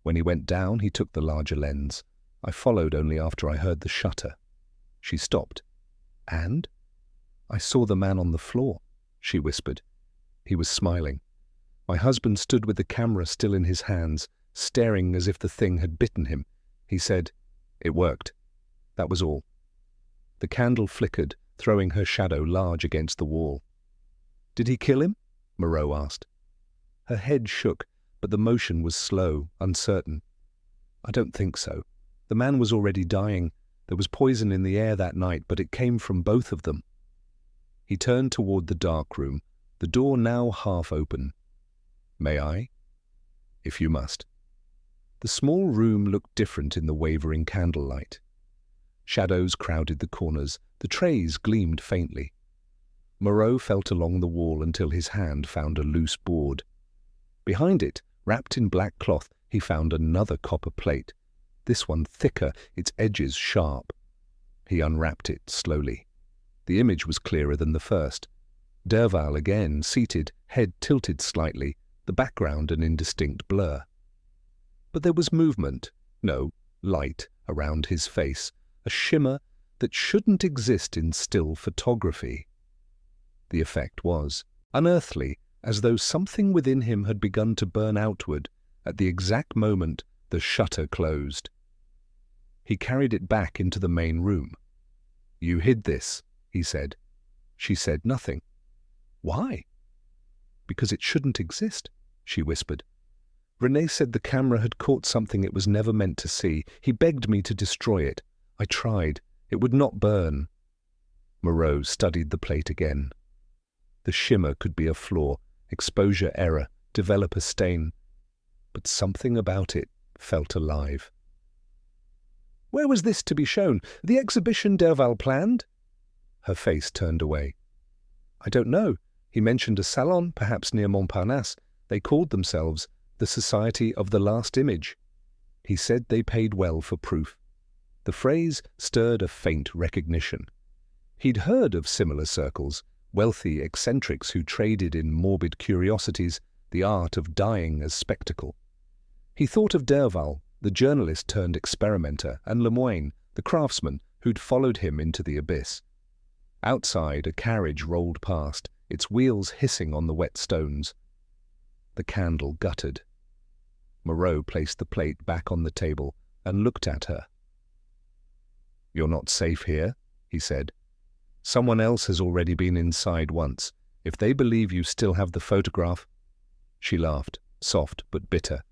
Speaker 1: When he went down, he took the larger lens. I followed only after I heard the shutter." She stopped. "And?" "I saw the man on the floor," she whispered. He was smiling. My husband stood with the camera still in his hands, staring as if the thing had bitten him. He said, 'It worked.' That was all." The candle flickered, throwing her shadow large against the wall. "Did he kill him?" Moreau asked. Her head shook, but the motion was slow, uncertain. "I don't think so. The man was already dying. There was poison in the air that night, but it came from both of them." He turned toward the dark room, the door now half open. "May I?" "If you must." The small room looked different in the wavering candlelight. Shadows crowded the corners, the trays gleamed faintly. Moreau felt along the wall until his hand found a loose board. Behind it, wrapped in black cloth, he found another copper plate, this one thicker, its edges sharp. He unwrapped it slowly. The image was clearer than the first. Derval again, seated, head tilted slightly, the background an indistinct blur. But there was movement, no, light, around his face, a shimmer that shouldn't exist in still photography. The effect was unearthly, as though something within him had begun to burn outward at the exact moment the shutter closed. He carried it back into the main room. "You hid this," he said. She said nothing. "Why?" "Because it shouldn't exist," she whispered. "René said the camera had caught something it was never meant to see. He begged me to destroy it. I tried. It would not burn." Moreau studied the plate again. The shimmer could be a flaw, exposure error, develop a stain. But something about it felt alive. "Where was this to be shown? The exhibition Derval planned?" Her face turned away. "I don't know. He mentioned a salon, perhaps near Montparnasse. They called themselves the Society of the Last Image. He said they paid well for proof." The phrase stirred a faint recognition. He'd heard of similar circles, wealthy eccentrics who traded in morbid curiosities, the art of dying as spectacle. He thought of Derval, the journalist turned experimenter, and Lemoyne, the craftsman who'd followed him into the abyss. Outside, a carriage rolled past, its wheels hissing on the wet stones. The candle guttered. Moreau placed the plate back on the table and looked at her. "You're not safe here," he said. "Someone else has already been inside once. If they believe you still have the photograph—" She laughed, soft but bitter.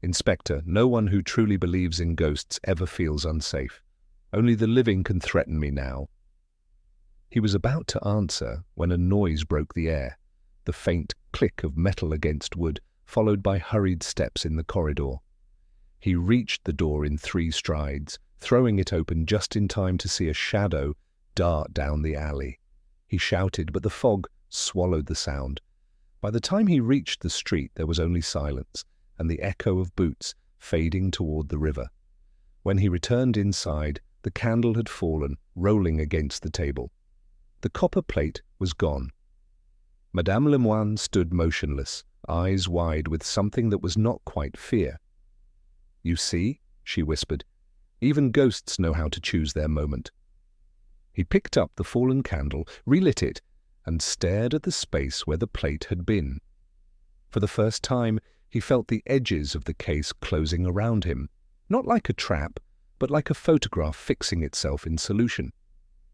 Speaker 1: "Inspector, no one who truly believes in ghosts ever feels unsafe. Only the living can threaten me now." He was about to answer when a noise broke the air, the faint click of metal against wood, followed by hurried steps in the corridor. He reached the door in 3 strides, throwing it open just in time to see a shadow dart down the alley. He shouted, but the fog swallowed the sound. By the time he reached the street, there was only silence and the echo of boots fading toward the river. When he returned inside, the candle had fallen, rolling against the table. The copper plate was gone. Madame Lemoine stood motionless, eyes wide with something that was not quite fear. "You see," she whispered, "even ghosts know how to choose their moment." He picked up the fallen candle, relit it, and stared at the space where the plate had been. For the first time, he felt the edges of the case closing around him, not like a trap, but like a photograph fixing itself in solution.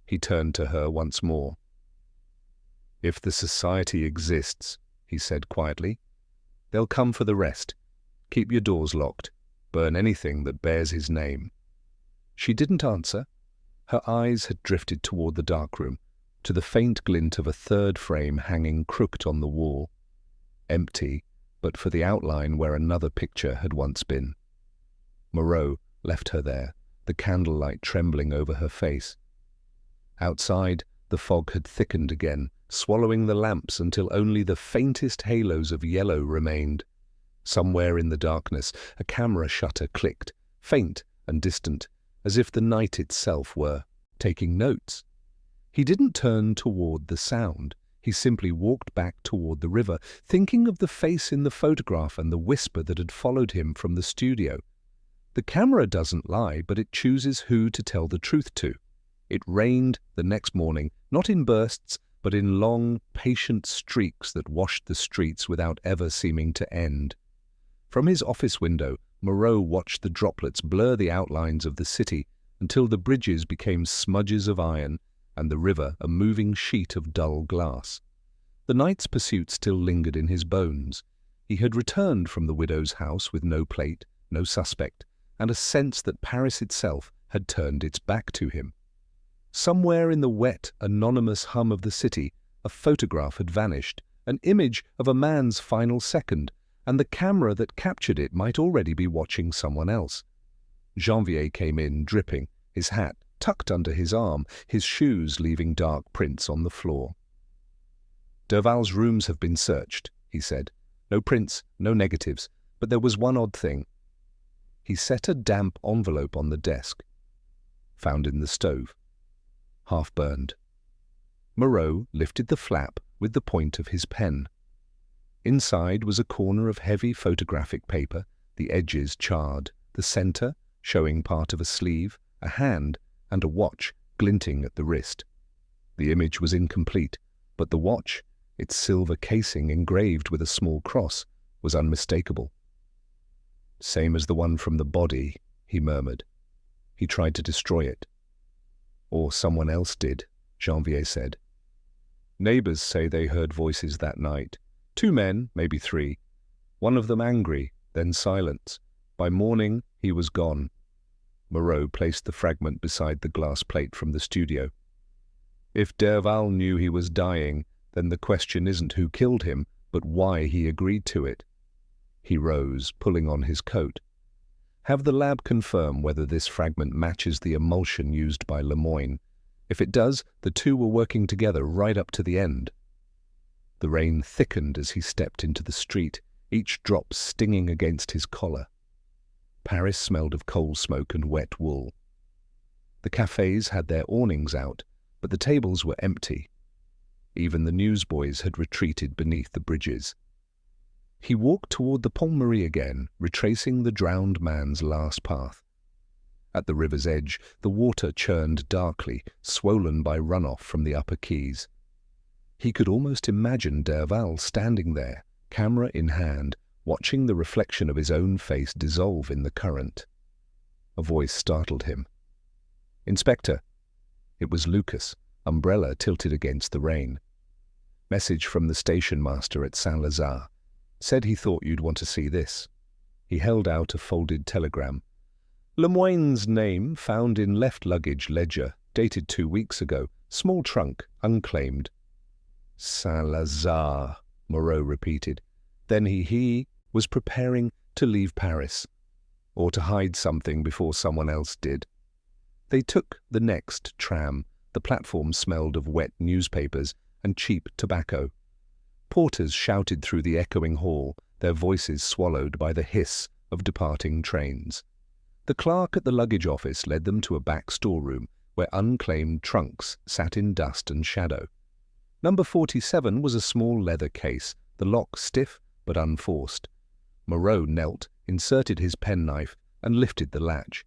Speaker 1: He turned to her once more. "If the society exists," he said quietly, "they'll come for the rest. Keep your doors locked. Burn anything that bears his name." She didn't answer. Her eyes had drifted toward the darkroom, to the faint glint of a third frame hanging crooked on the wall. Empty, but for the outline where another picture had once been. Moreau left her there, the candlelight trembling over her face. Outside, the fog had thickened again, swallowing the lamps until only the faintest halos of yellow remained. Somewhere in the darkness, a camera shutter clicked, faint and distant, as if the night itself were taking notes. He didn't turn toward the sound. He simply walked back toward the river, thinking of the face in the photograph and the whisper that had followed him from the studio. The camera doesn't lie, but it chooses who to tell the truth to. It rained the next morning, not in bursts, but in long, patient streaks that washed the streets without ever seeming to end. From his office window, Moreau watched the droplets blur the outlines of the city until the bridges became smudges of iron and the river a moving sheet of dull glass. The night's pursuit still lingered in his bones. He had returned from the widow's house with no plate, no suspect, and a sense that Paris itself had turned its back to him. Somewhere in the wet, anonymous hum of the city, a photograph had vanished, an image of a man's final second, and the camera that captured it might already be watching someone else. Janvier came in, dripping, his hat tucked under his arm, his shoes leaving dark prints on the floor. "Derval's rooms have been searched," he said. "No prints, no negatives, but there was one odd thing." He set a damp envelope on the desk. "Found in the stove. Half burned." Moreau lifted the flap with the point of his pen. Inside was a corner of heavy photographic paper, the edges charred, the center showing part of a sleeve, a hand, and a watch glinting at the wrist. The image was incomplete, but the watch, its silver casing engraved with a small cross, was unmistakable. "Same as the one from the body," he murmured. He tried to destroy it. "Or someone else did," Janvier said. "Neighbors say they heard voices that night. 2 men, maybe 3. One of them angry, then silence. By morning, he was gone." Moreau placed the fragment beside the glass plate from the studio. "If Derval knew he was dying, then the question isn't who killed him, but why he agreed to it." He rose, pulling on his coat. "Have the lab confirm whether this fragment matches the emulsion used by Lemoyne. If it does, the two were working together right up to the end." The rain thickened as he stepped into the street, each drop stinging against his collar. Paris smelled of coal smoke and wet wool. The cafes had their awnings out, but the tables were empty. Even the newsboys had retreated beneath the bridges. He walked toward the Pont Marie again, retracing the drowned man's last path. At the river's edge, the water churned darkly, swollen by runoff from the upper quays. He could almost imagine Derval standing there, camera in hand, watching the reflection of his own face dissolve in the current. A voice startled him. "Inspector." It was Lucas, umbrella tilted against the rain. "Message from the station master at Saint-Lazare. Said he thought you'd want to see this." He held out a folded telegram. "Lemoyne's name found in left luggage ledger, dated 2 weeks ago. Small trunk, unclaimed." "Saint-Lazare," Moreau repeated. Then he was preparing to leave Paris, or to hide something before someone else did. They took the next tram. The platform smelled of wet newspapers and cheap tobacco. Porters shouted through the echoing hall, their voices swallowed by the hiss of departing trains. The clerk at the luggage office led them to a back storeroom where unclaimed trunks sat in dust and shadow. Number 47 was a small leather case, the lock stiff but unforced. Moreau knelt, inserted his penknife, and lifted the latch.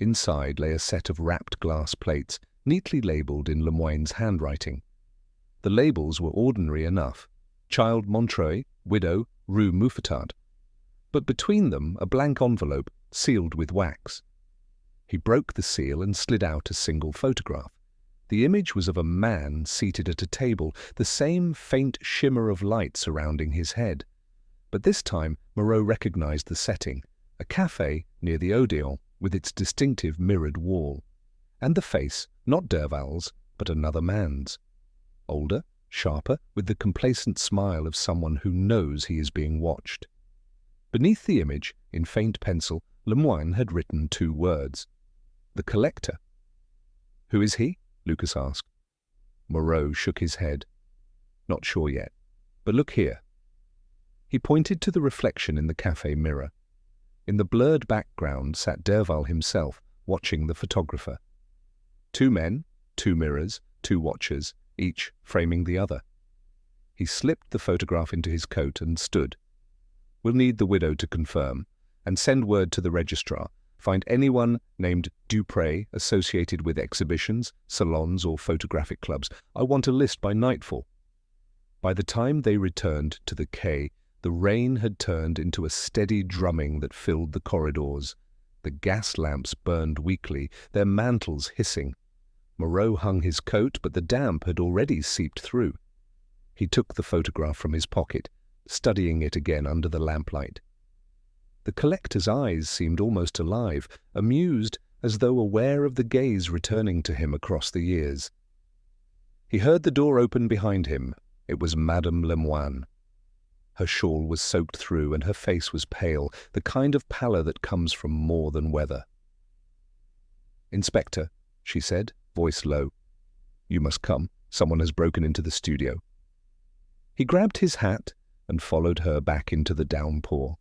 Speaker 1: Inside lay a set of wrapped glass plates, neatly labelled in Lemoyne's handwriting. The labels were ordinary enough: Child Montreuil, Widow, Rue Mouffetard. But between them a blank envelope, sealed with wax. He broke the seal and slid out a single photograph. The image was of a man seated at a table, the same faint shimmer of light surrounding his head. But this time Moreau recognized the setting, a café near the Odeon with its distinctive mirrored wall. And the face, not Derval's, but another man's. Older, sharper, with the complacent smile of someone who knows he is being watched. Beneath the image, in faint pencil, Lemoyne had written 2 words: "The Collector." "Who is he?" Lucas asked. Moreau shook his head. "Not sure yet. But look here." He pointed to the reflection in the café mirror. In the blurred background sat Derval himself, watching the photographer. 2 men, 2 mirrors, 2 watchers, each framing the other. He slipped the photograph into his coat and stood. "We'll need the widow to confirm, and send word to the registrar. Find anyone named Dupré associated with exhibitions, salons, or photographic clubs. I want a list by nightfall." By the time they returned to the quay, the rain had turned into a steady drumming that filled the corridors. The gas lamps burned weakly, their mantles hissing. Moreau hung his coat, but the damp had already seeped through. He took the photograph from his pocket, studying it again under the lamplight. The collector's eyes seemed almost alive, amused, as though aware of the gaze returning to him across the years. He heard the door open behind him. It was Madame Lemoyne. Her shawl was soaked through and her face was pale, the kind of pallor that comes from more than weather. "Inspector," she said, voice low. "You must come. Someone has broken into the studio." He grabbed his hat and followed her back into the downpour.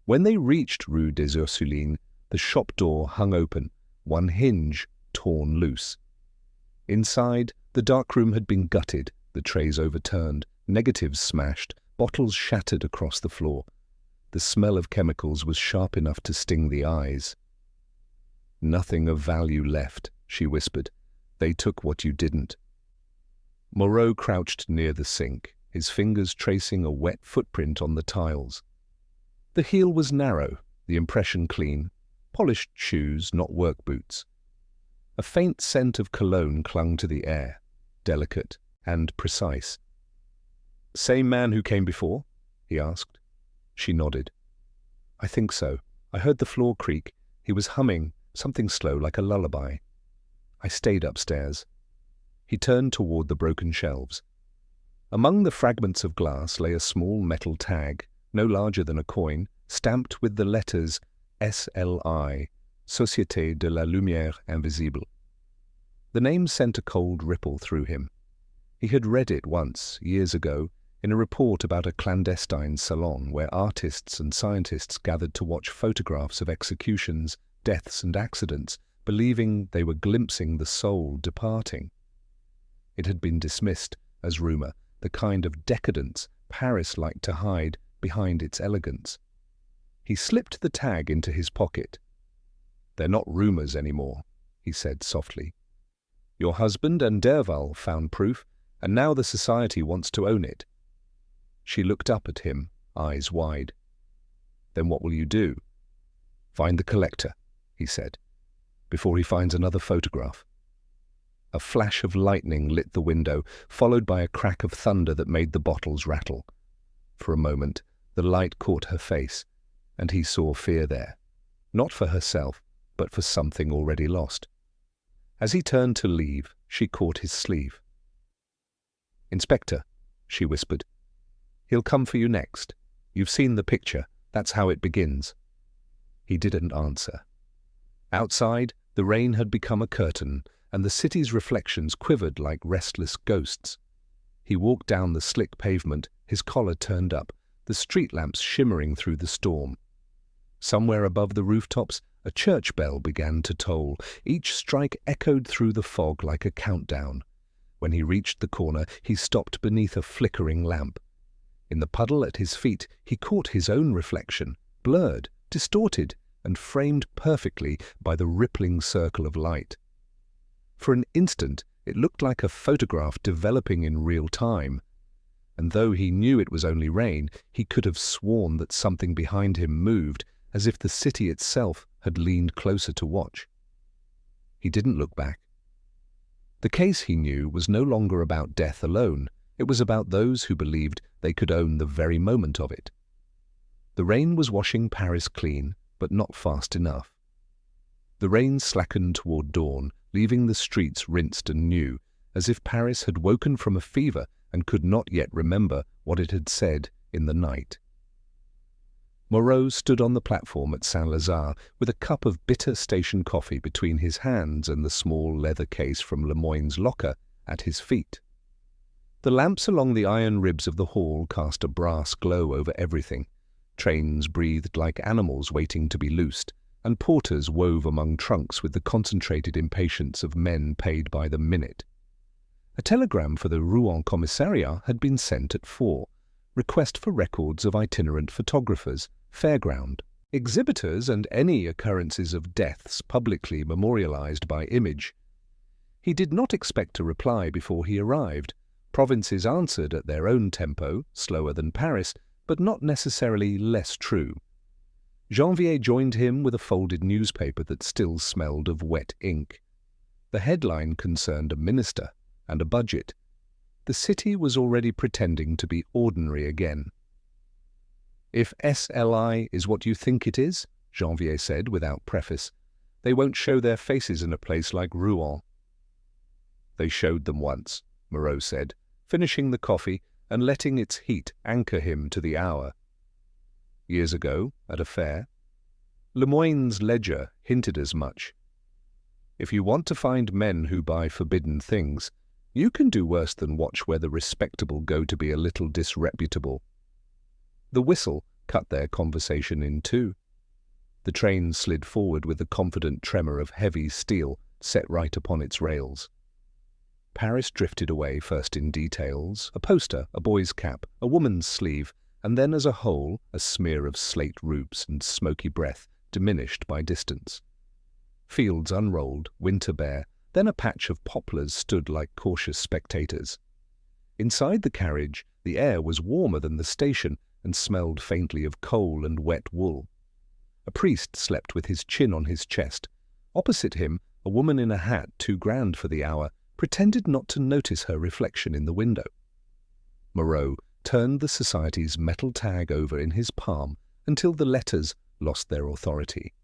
Speaker 1: When they reached Rue des Ursulines, the shop door hung open, one hinge torn loose. Inside, the darkroom had been gutted, the trays overturned, negatives smashed, bottles shattered across the floor. The smell of chemicals was sharp enough to sting the eyes. "Nothing of value left," she whispered. "They took what you didn't." Moreau crouched near the sink, his fingers tracing a wet footprint on the tiles. The heel was narrow, the impression clean, polished shoes, not work boots. A faint scent of cologne clung to the air, delicate and precise. "Same man who came before?" he asked. She nodded. "I think so. I heard the floor creak. He was humming, something slow like a lullaby. I stayed upstairs." He turned toward the broken shelves. Among the fragments of glass lay a small metal tag, no larger than a coin, stamped with the letters SLI, Société de la Lumière Invisible. The name sent a cold ripple through him. He had read it once, years ago, in a report about a clandestine salon where artists and scientists gathered to watch photographs of executions, deaths and accidents, believing they were glimpsing the soul departing. It had been dismissed as rumour, the kind of decadence Paris liked to hide behind its elegance. He slipped the tag into his pocket. "They're not rumours anymore," he said softly. "Your husband and Derval found proof, and now the society wants to own it." She looked up at him, eyes wide. "Then what will you do?" "Find the collector," he said, "before he finds another photograph." A flash of lightning lit the window, followed by a crack of thunder that made the bottles rattle. For a moment, the light caught her face, and he saw fear there, not for herself, but for something already lost. As he turned to leave, she caught his sleeve. "Inspector," she whispered, "he'll come for you next. You've seen the picture. That's how it begins." He didn't answer. Outside, the rain had become a curtain, and the city's reflections quivered like restless ghosts. He walked down the slick pavement, his collar turned up, the street lamps shimmering through the storm. Somewhere above the rooftops, a church bell began to toll. Each strike echoed through the fog like a countdown. When he reached the corner, he stopped beneath a flickering lamp. In the puddle at his feet, he caught his own reflection, blurred, distorted, and framed perfectly by the rippling circle of light. For an instant, it looked like a photograph developing in real time, and though he knew it was only rain, he could have sworn that something behind him moved, as if the city itself had leaned closer to watch. He didn't look back. The case, he knew, was no longer about death alone. It was about those who believed they could own the very moment of it. The rain was washing Paris clean, but not fast enough. The rain slackened toward dawn, leaving the streets rinsed and new, as if Paris had woken from a fever and could not yet remember what it had said in the night. Moreau stood on the platform at Saint-Lazare with a cup of bitter station coffee between his hands and the small leather case from Lemoyne's locker at his feet. The lamps along the iron ribs of the hall cast a brass glow over everything. Trains breathed like animals waiting to be loosed, and porters wove among trunks with the concentrated impatience of men paid by the minute. A telegram for the Rouen commissariat had been sent at 4. Request for records of itinerant photographers, fairground, exhibitors, and any occurrences of deaths publicly memorialized by image. He did not expect a reply before he arrived. Provinces answered at their own tempo, slower than Paris, but not necessarily less true. Janvier joined him with a folded newspaper that still smelled of wet ink. The headline concerned a minister and a budget. The city was already pretending to be ordinary again. "If SLI is what you think it is," Janvier said without preface, "they won't show their faces in a place like Rouen." "They showed them once," Moreau said, finishing the coffee and letting its heat anchor him to the hour. "Years ago, at a fair. Lemoyne's ledger hinted as much. If you want to find men who buy forbidden things, you can do worse than watch where the respectable go to be a little disreputable." The whistle cut their conversation in two. The train slid forward with the confident tremor of heavy steel set right upon its rails. Paris drifted away first in details, a poster, a boy's cap, a woman's sleeve, and then as a whole, a smear of slate roofs and smoky breath diminished by distance. Fields unrolled, winter bare, then a patch of poplars stood like cautious spectators. Inside the carriage, the air was warmer than the station and smelled faintly of coal and wet wool. A priest slept with his chin on his chest. Opposite him, a woman in a hat too grand for the hour pretended not to notice her reflection in the window. Moreau turned the society's metal tag over in his palm until the letters lost their authority.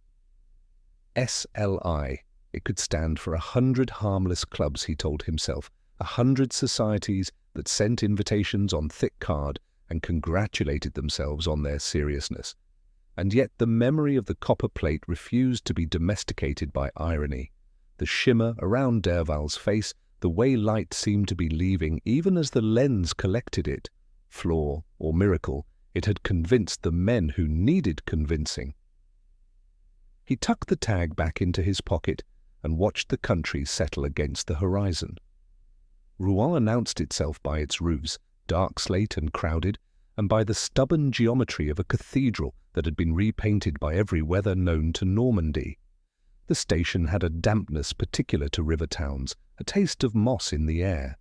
Speaker 1: SLI. It could stand for 100 harmless clubs, he told himself, 100 societies that sent invitations on thick card and congratulated themselves on their seriousness. And yet the memory of the copper plate refused to be domesticated by irony. The shimmer around Derval's face, the way light seemed to be leaving even as the lens collected it, flaw or miracle, it had convinced the men who needed convincing. He tucked the tag back into his pocket and watched the country settle against the horizon. Rouen announced itself by its roofs, dark slate and crowded, and by the stubborn geometry of a cathedral that had been repainted by every weather known to Normandy. The station had a dampness particular to river towns, a taste of moss in the air.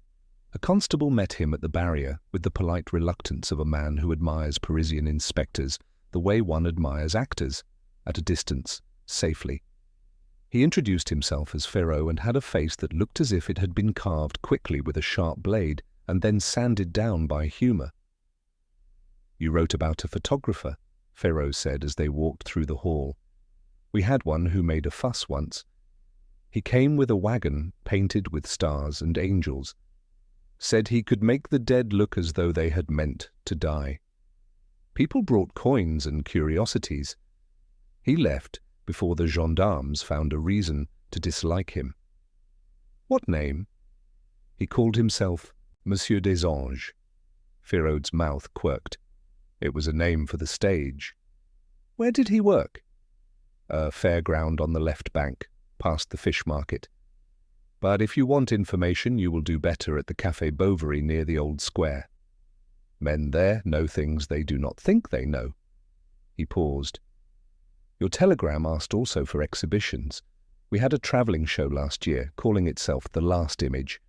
Speaker 1: A constable met him at the barrier with the polite reluctance of a man who admires Parisian inspectors the way one admires actors, at a distance, safely. He introduced himself as Ferraud and had a face that looked as if it had been carved quickly with a sharp blade and then sanded down by humour. "You wrote about a photographer," Ferraud said as they walked through the hall. "We had one who made a fuss once. He came with a wagon painted with stars and angels. Said he could make the dead look as though they had meant to die. People brought coins and curiosities. He left before the gendarmes found a reason to dislike him." "What name?" "He called himself Monsieur des Anges." Ferraud's mouth quirked. It was a name for the stage. "Where did he work?" "A fairground on the left bank, past the fish market. But if you want information, you will do better at the Café Bovary near the old square. Men there know things they do not think they know." He paused. Your telegram asked also for exhibitions. We had a travelling show last year, calling itself The Last Image.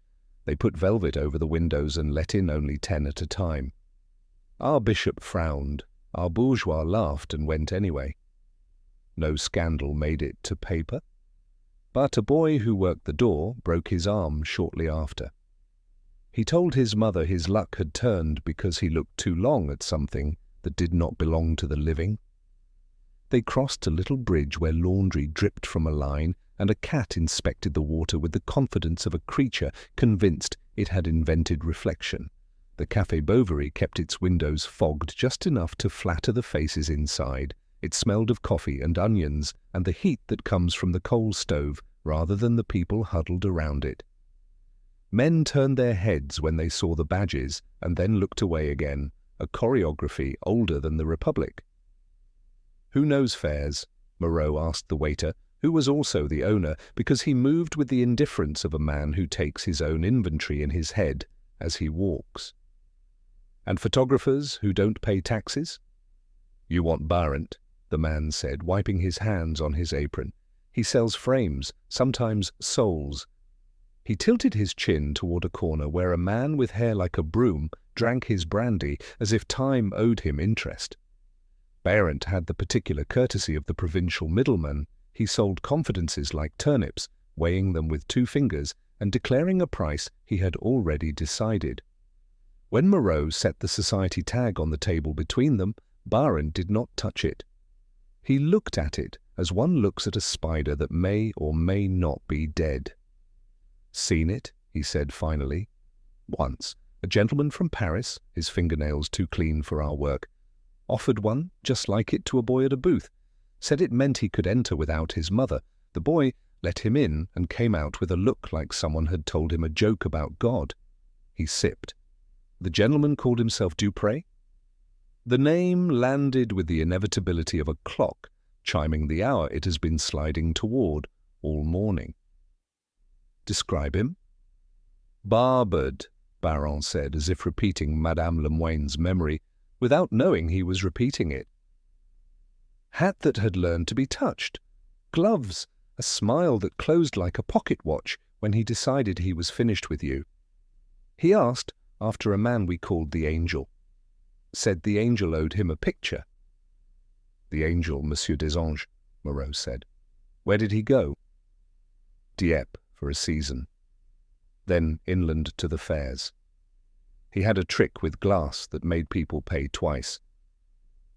Speaker 1: They put velvet over the windows and let in only 10 at a time. Our bishop frowned. Our bourgeois laughed and went anyway. No scandal made it to paper. But a boy who worked the door broke his arm shortly after. He told his mother his luck had turned because he looked too long at something that did not belong to the living. They crossed a little bridge where laundry dripped from a line, and a cat inspected the water with the confidence of a creature convinced it had invented reflection. The Café Bovary kept its windows fogged just enough to flatter the faces inside. It smelled of coffee and onions and the heat that comes from the coal stove rather than the people huddled around it. Men turned their heads when they saw the badges and then looked away again, a choreography older than the Republic. "Who knows fairs?" Moreau asked the waiter, who was also the owner, because he moved with the indifference of a man who takes his own inventory in his head as he walks. "And photographers who don't pay taxes?" "You want Barent," the man said, wiping his hands on his apron. "He sells frames, sometimes souls." He tilted his chin toward a corner where a man with hair like a broom drank his brandy as if time owed him interest. Barent had the particular courtesy of the provincial middleman. He sold confidences like turnips, weighing them with 2 fingers and declaring a price he had already decided. When Moreau set the society tag on the table between them, Barent did not touch it. He looked at it as one looks at a spider that may or may not be dead. "Seen it?" he said finally. "Once. A gentleman from Paris, his fingernails too clean for our work, offered one just like it to a boy at a booth. Said it meant he could enter without his mother. The boy let him in and came out with a look like someone had told him a joke about God." He sipped. "The gentleman called himself Dupré?" The name landed with the inevitability of a clock, chiming the hour it has been sliding toward all morning. "Describe him." "Barbered," Baron said, as if repeating Madame Lemoine's memory, without knowing he was repeating it. "Hat that had learned to be touched. Gloves. A smile that closed like a pocket watch when he decided he was finished with you. He asked after a man we called the Angel. Said the Angel owed him a picture." "The Angel, Monsieur Desanges," Moreau said. "Where did he go?" "Dieppe for a season. Then inland to the fairs. He had a trick with glass that made people pay twice.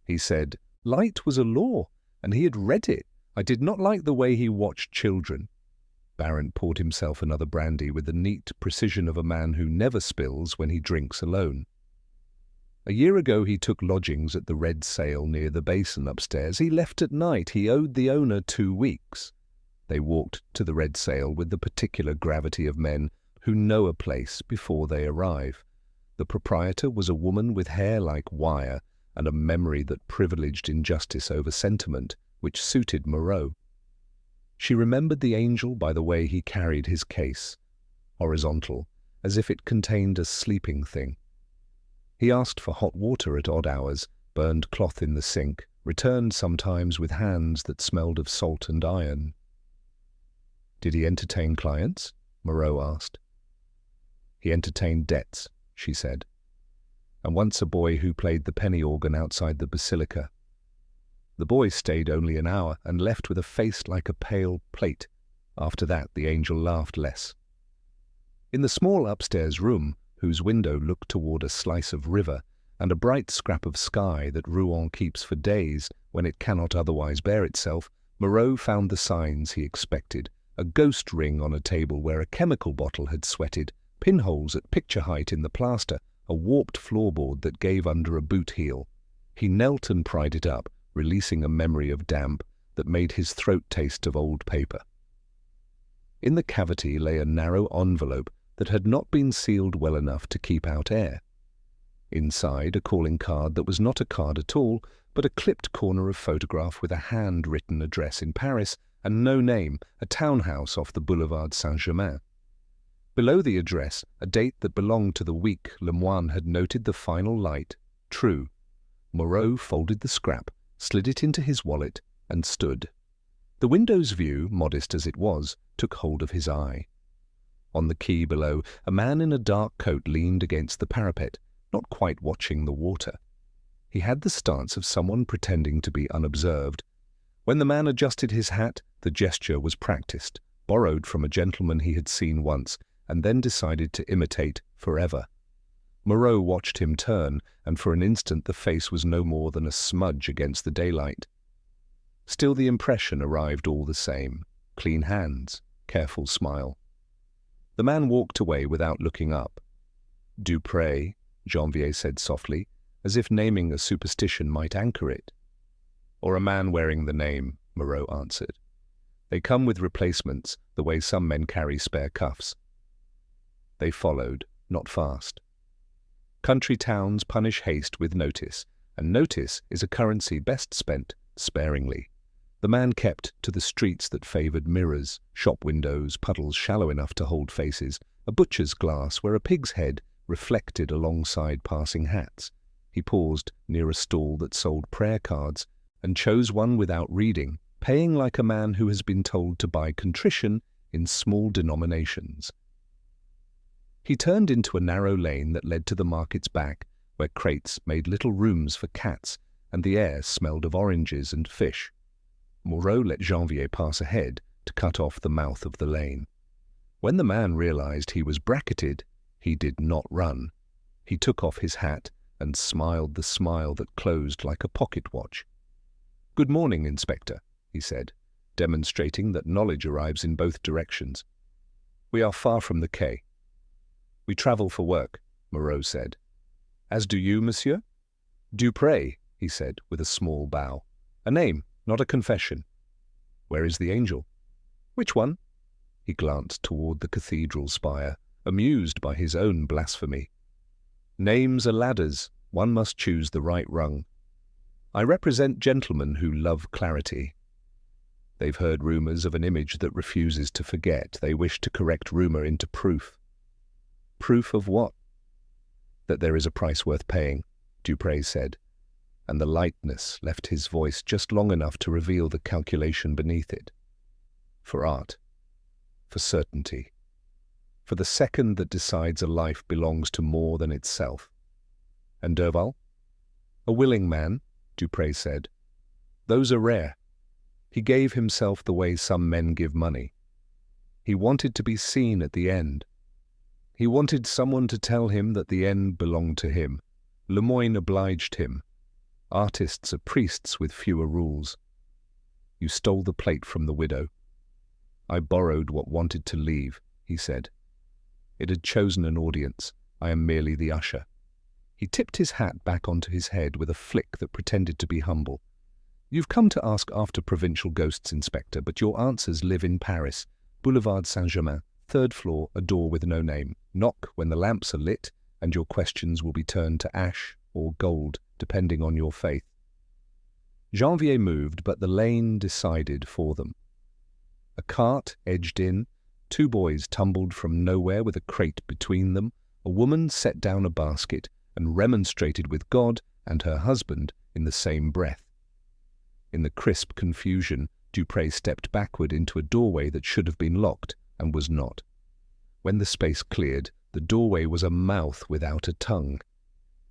Speaker 1: He said light was a law, and he had read it. I did not like the way he watched children." Barent poured himself another brandy with the neat precision of a man who never spills when he drinks alone. "A year ago he took lodgings at the Red Sail near the basin upstairs. He left at night. He owed the owner 2 weeks. They walked to the Red Sail with the particular gravity of men who know a place before they arrive. The proprietor was a woman with hair like wire and a memory that privileged injustice over sentiment, which suited Moreau. She remembered the Angel by the way he carried his case, horizontal, as if it contained a sleeping thing. He asked for hot water at odd hours, burned cloth in the sink, returned sometimes with hands that smelled of salt and iron. "Did he entertain clients?" Moreau asked. "He entertained debts," she said. "And once a boy who played the penny organ outside the basilica. The boy stayed only an hour and left with a face like a pale plate. After that the Angel laughed less." In the small upstairs room, whose window looked toward a slice of river and a bright scrap of sky that Rouen keeps for days when it cannot otherwise bear itself, Moreau found the signs he expected: a ghost ring on a table where a chemical bottle had sweated, pinholes at picture height in the plaster, a warped floorboard that gave under a boot heel. He knelt and pried it up, releasing a memory of damp that made his throat taste of old paper. In the cavity lay a narrow envelope that had not been sealed well enough to keep out air. Inside, a calling card that was not a card at all, but a clipped corner of photograph with a hand-written address in Paris and no name, a townhouse off the Boulevard Saint-Germain. Below the address, a date that belonged to the week Lemoine had noted the final light, true. Moreau folded the scrap, slid it into his wallet, and stood. The window's view, modest as it was, took hold of his eye. On the quay below, a man in a dark coat leaned against the parapet, not quite watching the water. He had the stance of someone pretending to be unobserved. When the man adjusted his hat, the gesture was practiced, borrowed from a gentleman he had seen once, and then decided to imitate forever. Moreau watched him turn, and for an instant the face was no more than a smudge against the daylight. Still the impression arrived all the same. Clean hands, careful smile. The man walked away without looking up. "Dupré," Janvier said softly, as if naming a superstition might anchor it. "Or a man wearing the name," Moreau answered. "They come with replacements, the way some men carry spare cuffs." They followed, not fast. Country towns punish haste with notice, and notice is a currency best spent sparingly. The man kept to the streets that favoured mirrors, shop windows, puddles shallow enough to hold faces, a butcher's glass where a pig's head reflected alongside passing hats. He paused near a stall that sold prayer cards and chose one without reading, paying like a man who has been told to buy contrition in small denominations. He turned into a narrow lane that led to the market's back, where crates made little rooms for cats, and the air smelled of oranges and fish. Moreau let Janvier pass ahead to cut off the mouth of the lane. When the man realized he was bracketed, he did not run. He took off his hat and smiled the smile that closed like a pocket watch. "Good morning, Inspector," he said, demonstrating that knowledge arrives in both directions. "We are far from the quay." "We travel for work," Moreau said. "As do you, monsieur?" "Dupré," he said with a small bow. "A name, not a confession." "Where is the angel?" "Which one?" He glanced toward the cathedral spire, amused by his own blasphemy. "Names are ladders. One must choose the right rung. I represent gentlemen who love clarity. They've heard rumors of an image that refuses to forget. They wish to correct rumor into proof." "Proof of what?" "That there is a price worth paying," Dupré said, and the lightness left his voice just long enough to reveal the calculation beneath it. "For art. For certainty. For the second that decides a life belongs to more than itself." "And Derval?" "A willing man," Dupré said. "Those are rare. He gave himself the way some men give money. He wanted to be seen at the end. He wanted someone to tell him that the end belonged to him. Lemoyne obliged him. Artists are priests with fewer rules. You stole the plate from the widow." "I borrowed what wanted to leave," he said. "It had chosen an audience. I am merely the usher." He tipped his hat back onto his head with a flick that pretended to be humble. "You've come to ask after provincial ghosts, Inspector, but your answers live in Paris, Boulevard Saint-Germain, 3rd floor, a door with no name. Knock when the lamps are lit, and your questions will be turned to ash or gold, depending on your faith." Janvier moved, but the lane decided for them. A cart edged in, 2 boys tumbled from nowhere with a crate between them, a woman set down a basket and remonstrated with God and her husband in the same breath. In the crisp confusion, Dupré stepped backward into a doorway that should have been locked and was not. When the space cleared, the doorway was a mouth without a tongue.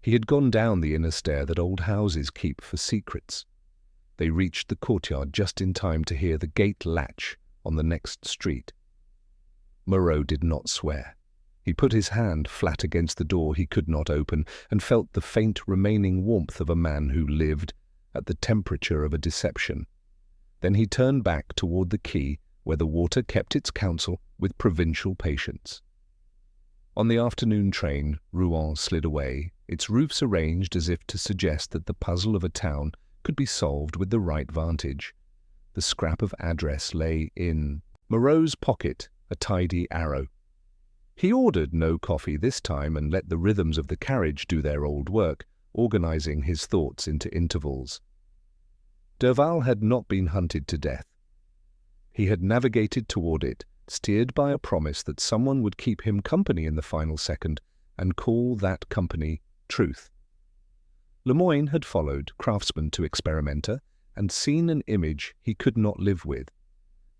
Speaker 1: He had gone down the inner stair that old houses keep for secrets. They reached the courtyard just in time to hear the gate latch on the next street. Moreau did not swear. He put his hand flat against the door he could not open and felt the faint remaining warmth of a man who lived at the temperature of a deception. Then he turned back toward the quay, where the water kept its counsel with provincial patience. On the afternoon train, Rouen slid away, its roofs arranged as if to suggest that the puzzle of a town could be solved with the right vantage. The scrap of address lay in Moreau's pocket, a tidy arrow. He ordered no coffee this time and let the rhythms of the carriage do their old work, organizing his thoughts into intervals. Derval had not been hunted to death. He had navigated toward it, steered by a promise that someone would keep him company in the final second and call that company truth. Lemoyne had followed, craftsman to experimenter, and seen an image he could not live with.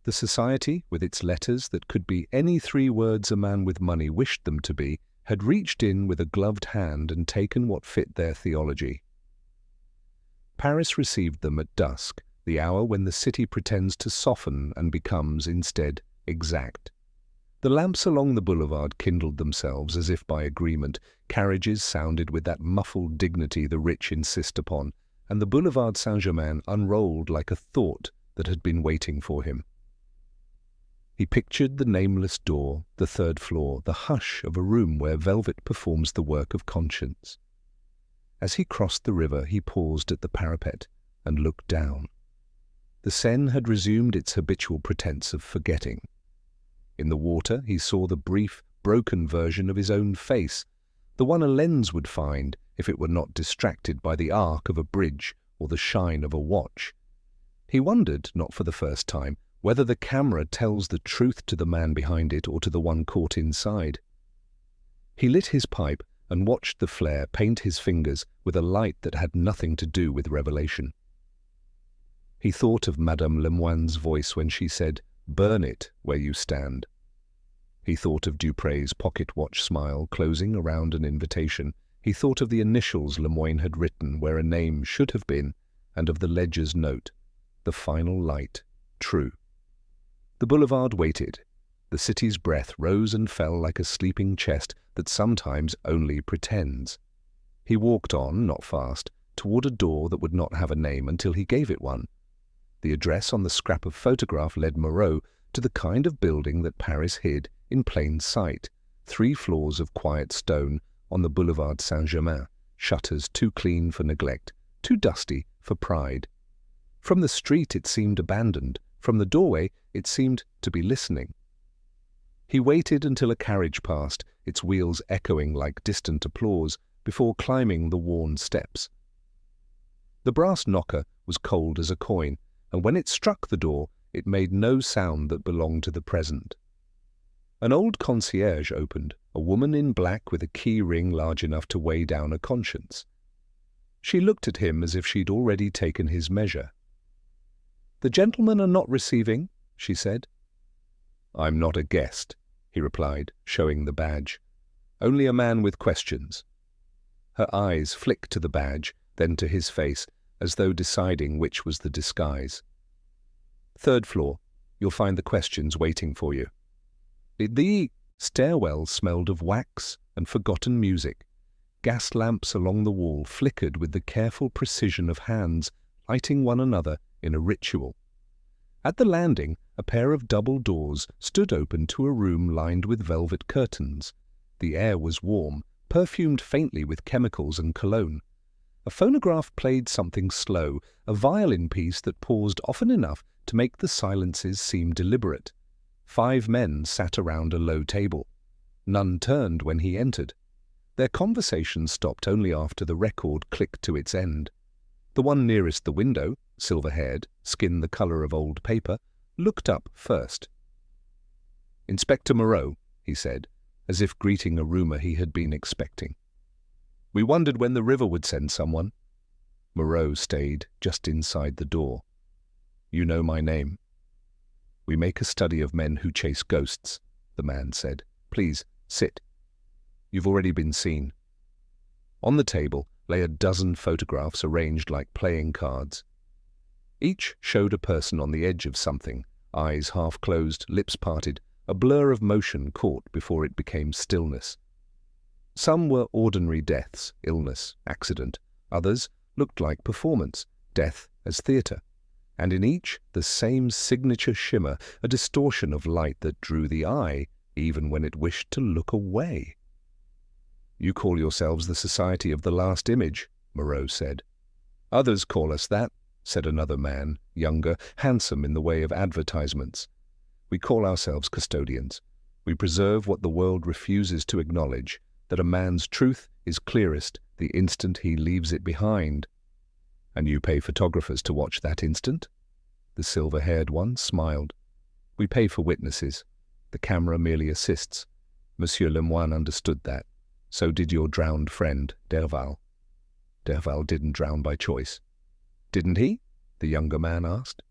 Speaker 1: The society, with its letters that could be any 3 words a man with money wished them to be, had reached in with a gloved hand and taken what fit their theology. Paris received them at dusk, the hour when the city pretends to soften and becomes, instead, exact. The lamps along the boulevard kindled themselves as if by agreement, carriages sounded with that muffled dignity the rich insist upon, and the Boulevard Saint-Germain unrolled like a thought that had been waiting for him. He pictured the nameless door, the 3rd floor, the hush of a room where velvet performs the work of conscience. As he crossed the river, he paused at the parapet and looked down. The Seine had resumed its habitual pretense of forgetting. In the water, he saw the brief, broken version of his own face, the one a lens would find if it were not distracted by the arc of a bridge or the shine of a watch. He wondered, not for the first time, whether the camera tells the truth to the man behind it or to the one caught inside. He lit his pipe and watched the flare paint his fingers with a light that had nothing to do with revelation. He thought of Madame Lemoine's voice when she said, "Burn it where you stand." He thought of Duprez's pocket-watch smile closing around an invitation. He thought of the initials Lemoine had written where a name should have been, and of the ledger's note, "The final light, true." The boulevard waited. The city's breath rose and fell like a sleeping chest that sometimes only pretends. He walked on, not fast, toward a door that would not have a name until he gave it one. The address on the scrap of photograph led Moreau to the kind of building that Paris hid in plain sight, 3 floors of quiet stone on the Boulevard Saint-Germain, shutters too clean for neglect, too dusty for pride. From the street it seemed abandoned, from the doorway it seemed to be listening. He waited until a carriage passed, its wheels echoing like distant applause, before climbing the worn steps. The brass knocker was cold as a coin, and when it struck the door, it made no sound that belonged to the present. An old concierge opened, a woman in black with a key ring large enough to weigh down a conscience. She looked at him as if she'd already taken his measure. "The gentlemen are not receiving," she said. "I'm not a guest," he replied, showing the badge. "Only a man with questions." Her eyes flicked to the badge, then to his face, as though deciding which was the disguise. "3rd floor. You'll find the questions waiting for you." The stairwell smelled of wax and forgotten music. Gas lamps along the wall flickered with the careful precision of hands lighting one another in a ritual. At the landing, a pair of double doors stood open to a room lined with velvet curtains. The air was warm, perfumed faintly with chemicals and cologne. A phonograph played something slow, a violin piece that paused often enough to make the silences seem deliberate. 5 men sat around a low table. None turned when he entered. Their conversation stopped only after the record clicked to its end. The one nearest the window, silver-haired, skin the colour of old paper, looked up first. "Inspector Moreau," he said, as if greeting a rumour he had been expecting. "We wondered when the river would send someone." Moreau stayed just inside the door. "You know my name." "We make a study of men who chase ghosts," the man said. "Please, sit. You've already been seen." On the table lay a dozen photographs arranged like playing cards. Each showed a person on the edge of something, eyes half closed, lips parted, a blur of motion caught before it became stillness. Some were ordinary deaths, illness, accident. Others looked like performance, death as theatre. And in each, the same signature shimmer, a distortion of light that drew the eye, even when it wished to look away. "You call yourselves the Society of the Last Image," Moreau said. "Others call us that," said another man, younger, handsome in the way of advertisements. "We call ourselves custodians. We preserve what the world refuses to acknowledge, that a man's truth is clearest the instant he leaves it behind." "And you pay photographers to watch that instant?" The silver-haired one smiled. "We pay for witnesses. The camera merely assists. Monsieur Lemoine understood that. So did your drowned friend, Derval." "Derval didn't drown by choice." "Didn't he?" the younger man asked.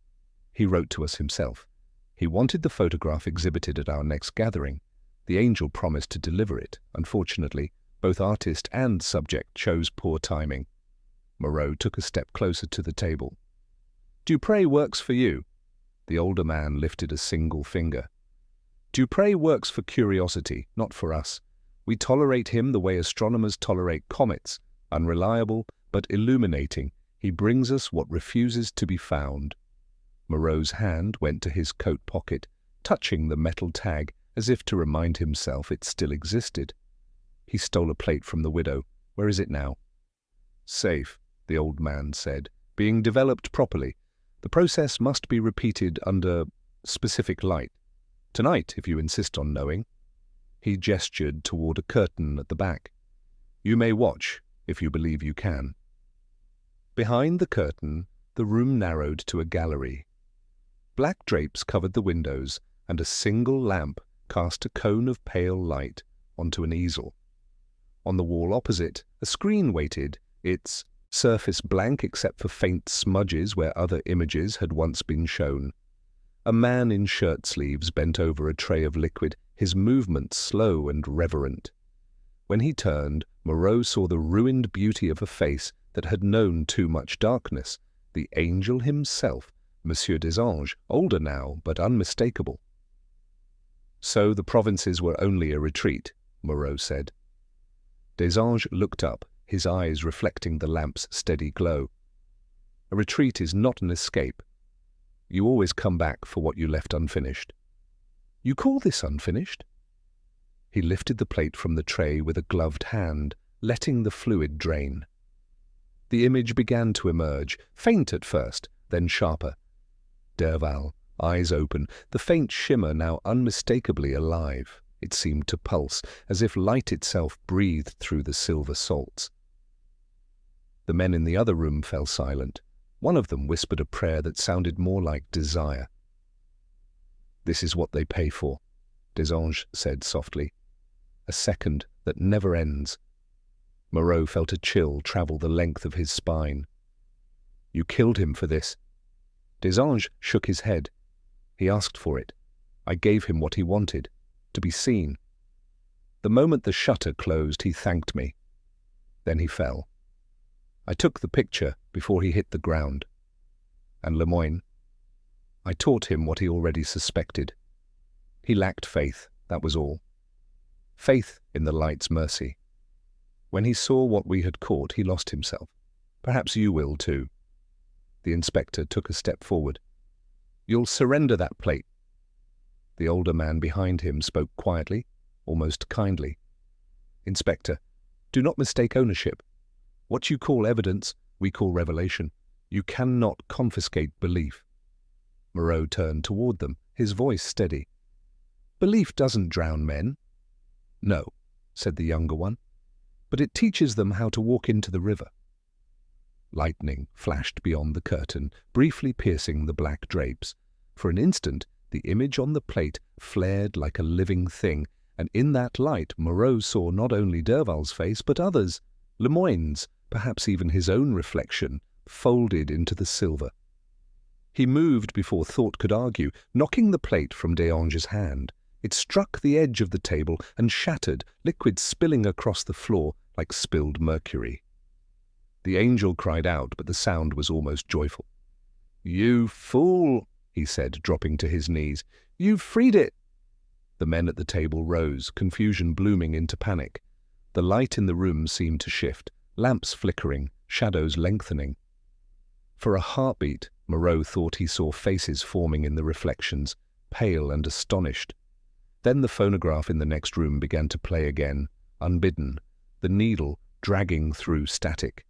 Speaker 1: He wrote to us himself. He wanted the photograph exhibited at our next gathering. The angel promised to deliver it. Unfortunately, both artist and subject chose poor timing. Moreau took a step closer to the table. Dupré works for you. The older man lifted a single finger. Dupré works for curiosity, not for us. We tolerate him the way astronomers tolerate comets, unreliable but illuminating. He brings us what refuses to be found. Moreau's hand went to his coat pocket, touching the metal tag as if to remind himself it still existed. He stole a plate from the widow. Where is it now? Safe, the old man said, being developed properly. The process must be repeated under specific light. Tonight, if you insist on knowing. He gestured toward a curtain at the back. You may watch, if you believe you can. Behind the curtain, the room narrowed to a gallery. Black drapes covered the windows, and a single lamp cast a cone of pale light onto an easel. On the wall opposite, a screen waited, its surface blank except for faint smudges where other images had once been shown. A man in shirt sleeves bent over a tray of liquid, his movements slow and reverent. When he turned, Moreau saw the ruined beauty of a face that had known too much darkness, the angel himself, Monsieur des Anges, older now, but unmistakable. So the provinces were only a retreat, Moreau said. Des Anges looked up, his eyes reflecting the lamp's steady glow. A retreat is not an escape. You always come back for what you left unfinished. You call this unfinished? He lifted the plate from the tray with a gloved hand, letting the fluid drain. The image began to emerge, faint at first, then sharper. Derval, eyes open, the faint shimmer now unmistakably alive. It seemed to pulse, as if light itself breathed through the silver salts. The men in the other room fell silent. One of them whispered a prayer that sounded more like desire. This is what they pay for, Des Anges said softly. A second that never ends. Moreau felt a chill travel the length of his spine. You killed him for this. Des Anges shook his head. He asked for it. I gave him what he wanted, to be seen. The moment the shutter closed, he thanked me. Then he fell. I took the picture before he hit the ground. And Lemoyne? I taught him what he already suspected. He lacked faith, that was all. Faith in the light's mercy. When he saw what we had caught, he lost himself. Perhaps you will too. The inspector took a step forward. You'll surrender that plate. The older man behind him spoke quietly, almost kindly. Inspector, do not mistake ownership. What you call evidence, we call revelation. You cannot confiscate belief. Moreau turned toward them, his voice steady. Belief doesn't drown men. No, said the younger one, but it teaches them how to walk into the river. Lightning flashed beyond the curtain, briefly piercing the black drapes. For an instant, the image on the plate flared like a living thing, and in that light Moreau saw not only Derval's face, but others, Lemoyne's, perhaps even his own reflection, folded into the silver. He moved before thought could argue, knocking the plate from Des Anges' hand. It struck the edge of the table and shattered, liquid spilling across the floor like spilled mercury. The angel cried out, but the sound was almost joyful. You fool, he said, dropping to his knees. You've freed it. The men at the table rose, confusion blooming into panic. The light in the room seemed to shift, lamps flickering, shadows lengthening. For a heartbeat, Moreau thought he saw faces forming in the reflections, pale and astonished. Then the phonograph in the next room began to play again, unbidden, the needle dragging through static.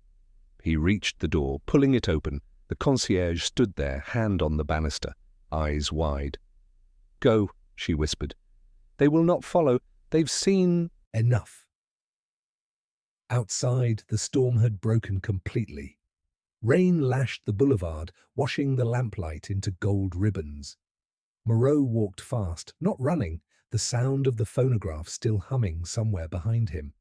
Speaker 1: He reached the door, pulling it open. The concierge stood there, hand on the banister, eyes wide. Go, she whispered. They will not follow. They've seen enough. Outside, the storm had broken completely. Rain lashed the boulevard, washing the lamplight into gold ribbons. Moreau walked fast, not running, the sound of the phonograph still humming somewhere behind him.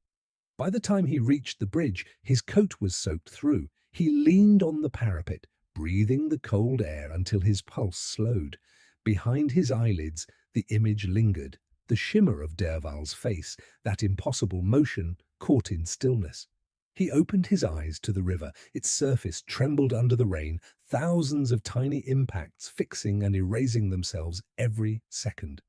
Speaker 1: By the time he reached the bridge, his coat was soaked through. He leaned on the parapet, breathing the cold air until his pulse slowed. Behind his eyelids, the image lingered, the shimmer of Derval's face, that impossible motion caught in stillness. He opened his eyes to the river. Its surface trembled under the rain, thousands of tiny impacts fixing and erasing themselves every second.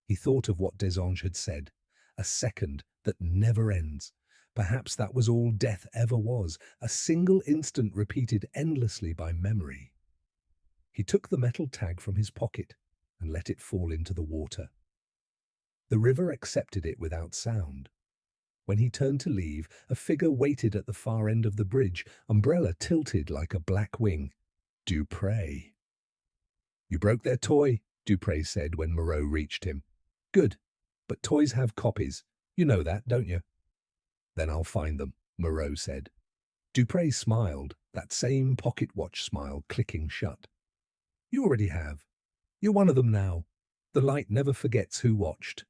Speaker 1: He thought of what Desange had said, a second that never ends. Perhaps that was all death ever was, a single instant repeated endlessly by memory. He took the metal tag from his pocket and let it fall into the water. The river accepted it without sound. When he turned to leave, a figure waited at the far end of the bridge, umbrella tilted like a black wing. Dupré. "You broke their toy," Dupré said when Moreau reached him. "Good, but toys have copies. You know that, don't you?" "Then I'll find them," Moreau said. Dupré smiled, that same pocket watch smile clicking shut. "You already have. You're one of them now. The light never forgets who watched."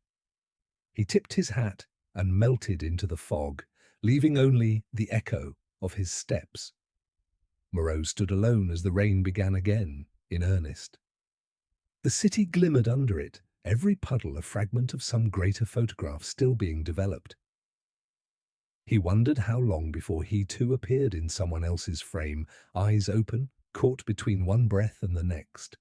Speaker 1: He tipped his hat and melted into the fog, leaving only the echo of his steps. Moreau stood alone as the rain began again, in earnest. The city glimmered under it, every puddle a fragment of some greater photograph still being developed. He wondered how long before he too appeared in someone else's frame, eyes open, caught between one breath and the next.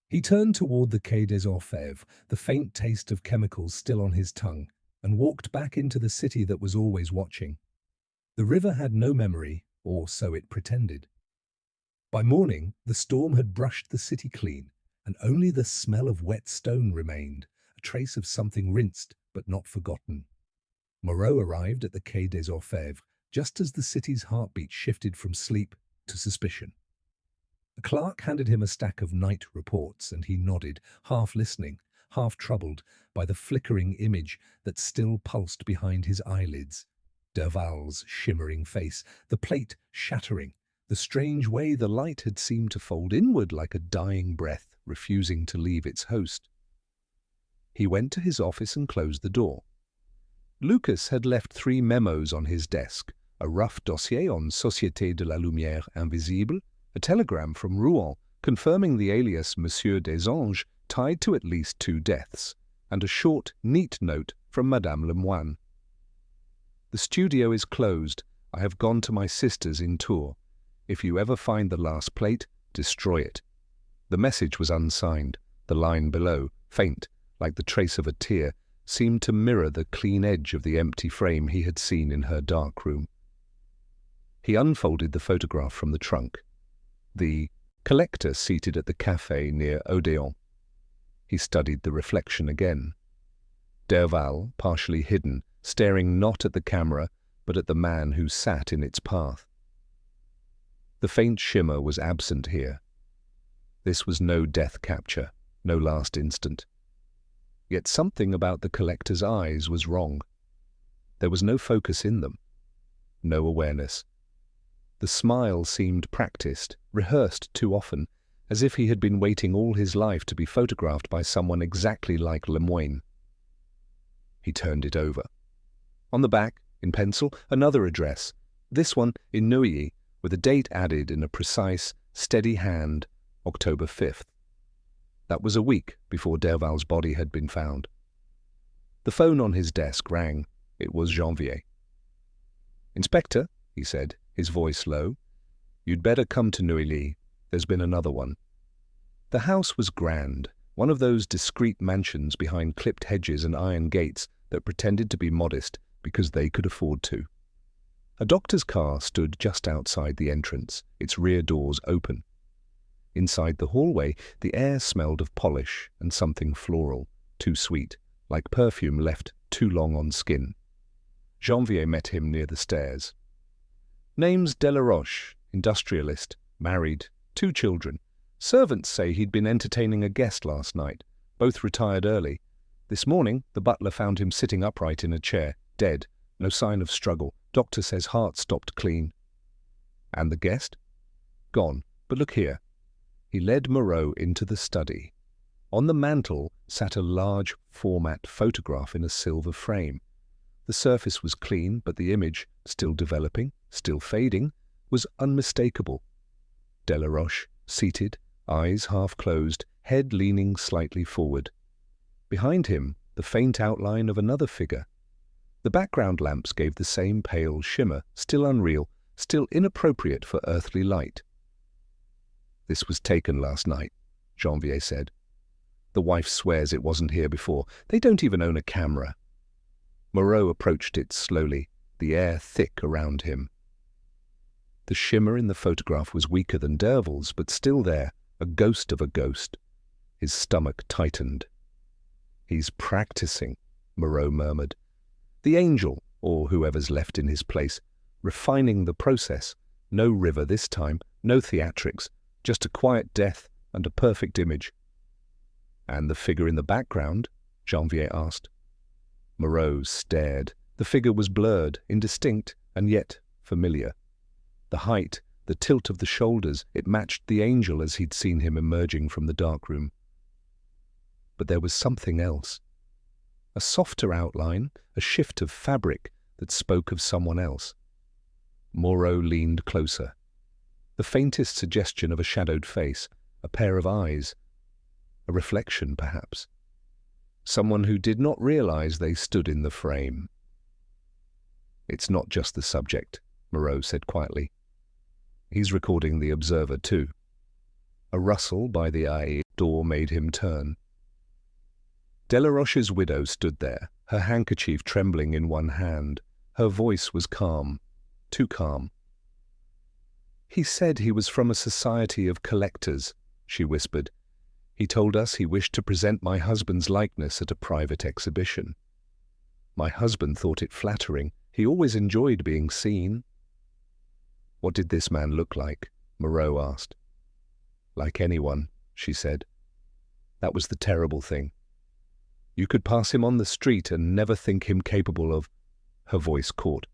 Speaker 1: He turned toward the Quai des Orfèvres, the faint taste of chemicals still on his tongue, and walked back into the city that was always watching. The river had no memory, or so it pretended. By morning, the storm had brushed the city clean, and only the smell of wet stone remained, a trace of something rinsed but not forgotten. Moreau arrived at the Quai des Orfèvres just as the city's heartbeat shifted from sleep to suspicion. A clerk handed him a stack of night reports, and he nodded, half listening, half troubled by the flickering image that still pulsed behind his eyelids. Derval's shimmering face, the plate shattering, the strange way the light had seemed to fold inward like a dying breath, refusing to leave its host. He went to his office and closed the door. Lucas had left 3 memos on his desk, a rough dossier on Société de la Lumière Invisible, a telegram from Rouen confirming the alias Monsieur Desange tied to at least 2 deaths, and a short, neat note from Madame Lemoine. "The studio is closed. I have gone to my sister's in Tours. If you ever find the last plate, destroy it." The message was unsigned. The line below, faint, like the trace of a tear, seemed to mirror the clean edge of the empty frame he had seen in her dark room. He unfolded the photograph from the trunk. The collector seated at the café near Odéon. He studied the reflection again. Derval, partially hidden, staring not at the camera, but at the man who sat in its path. The faint shimmer was absent here. This was no death capture, no last instant. Yet something about the collector's eyes was wrong. There was no focus in them, no awareness. The smile seemed practiced, rehearsed too often, as if he had been waiting all his life to be photographed by someone exactly like Lemoine. He turned it over. On the back, in pencil, another address, this one in Neuilly, with a date added in a precise, steady hand, October 5th. That was a week before Derval's body had been found. The phone on his desk rang. It was Janvier. "Inspector," he said, his voice low, "you'd better come to Neuilly. There's been another one." The house was grand, one of those discreet mansions behind clipped hedges and iron gates that pretended to be modest because they could afford to. A doctor's car stood just outside the entrance, its rear doors open. Inside the hallway, the air smelled of polish and something floral, too sweet, like perfume left too long on skin. Janvier met him near the stairs. "Name's Delaroche, industrialist, married, 2 children. Servants say he'd been entertaining a guest last night. Both retired early. This morning, the butler found him sitting upright in a chair, dead, no sign of struggle. Doctor says heart stopped clean." "And the guest?" "Gone. But look here." He led Moreau into the study. On the mantel sat a large format photograph in a silver frame. The surface was clean, but the image, still developing, still fading, was unmistakable. Delaroche, seated, eyes half closed, head leaning slightly forward. Behind him, the faint outline of another figure. The background lamps gave the same pale shimmer, still unreal, still inappropriate for earthly light. "This was taken last night," Janvier said. "The wife swears it wasn't here before. They don't even own a camera." Moreau approached it slowly, the air thick around him. The shimmer in the photograph was weaker than Derval's, but still there, a ghost of a ghost. His stomach tightened. "He's practicing," Moreau murmured. "The angel, or whoever's left in his place, refining the process. No river this time, no theatrics, just a quiet death and a perfect image." "And the figure in the background?" Janvier asked. Moreau stared. The figure was blurred, indistinct, and yet familiar. The height, the tilt of the shoulders, it matched the angel as he'd seen him emerging from the darkroom. But there was something else. A softer outline, a shift of fabric that spoke of someone else. Moreau leaned closer. The faintest suggestion of a shadowed face, a pair of eyes, a reflection perhaps. Someone who did not realize they stood in the frame. "It's not just the subject," Moreau said quietly. "He's recording the observer too." A rustle by the door made him turn. Delaroche's widow stood there, her handkerchief trembling in one hand. Her voice was calm, too calm. "He said he was from a society of collectors," she whispered. "He told us he wished to present my husband's likeness at a private exhibition. My husband thought it flattering. He always enjoyed being seen." "What did this man look like?" Moreau asked. "Like anyone," she said. "That was the terrible thing. You could pass him on the street and never think him capable of—" Her voice caught.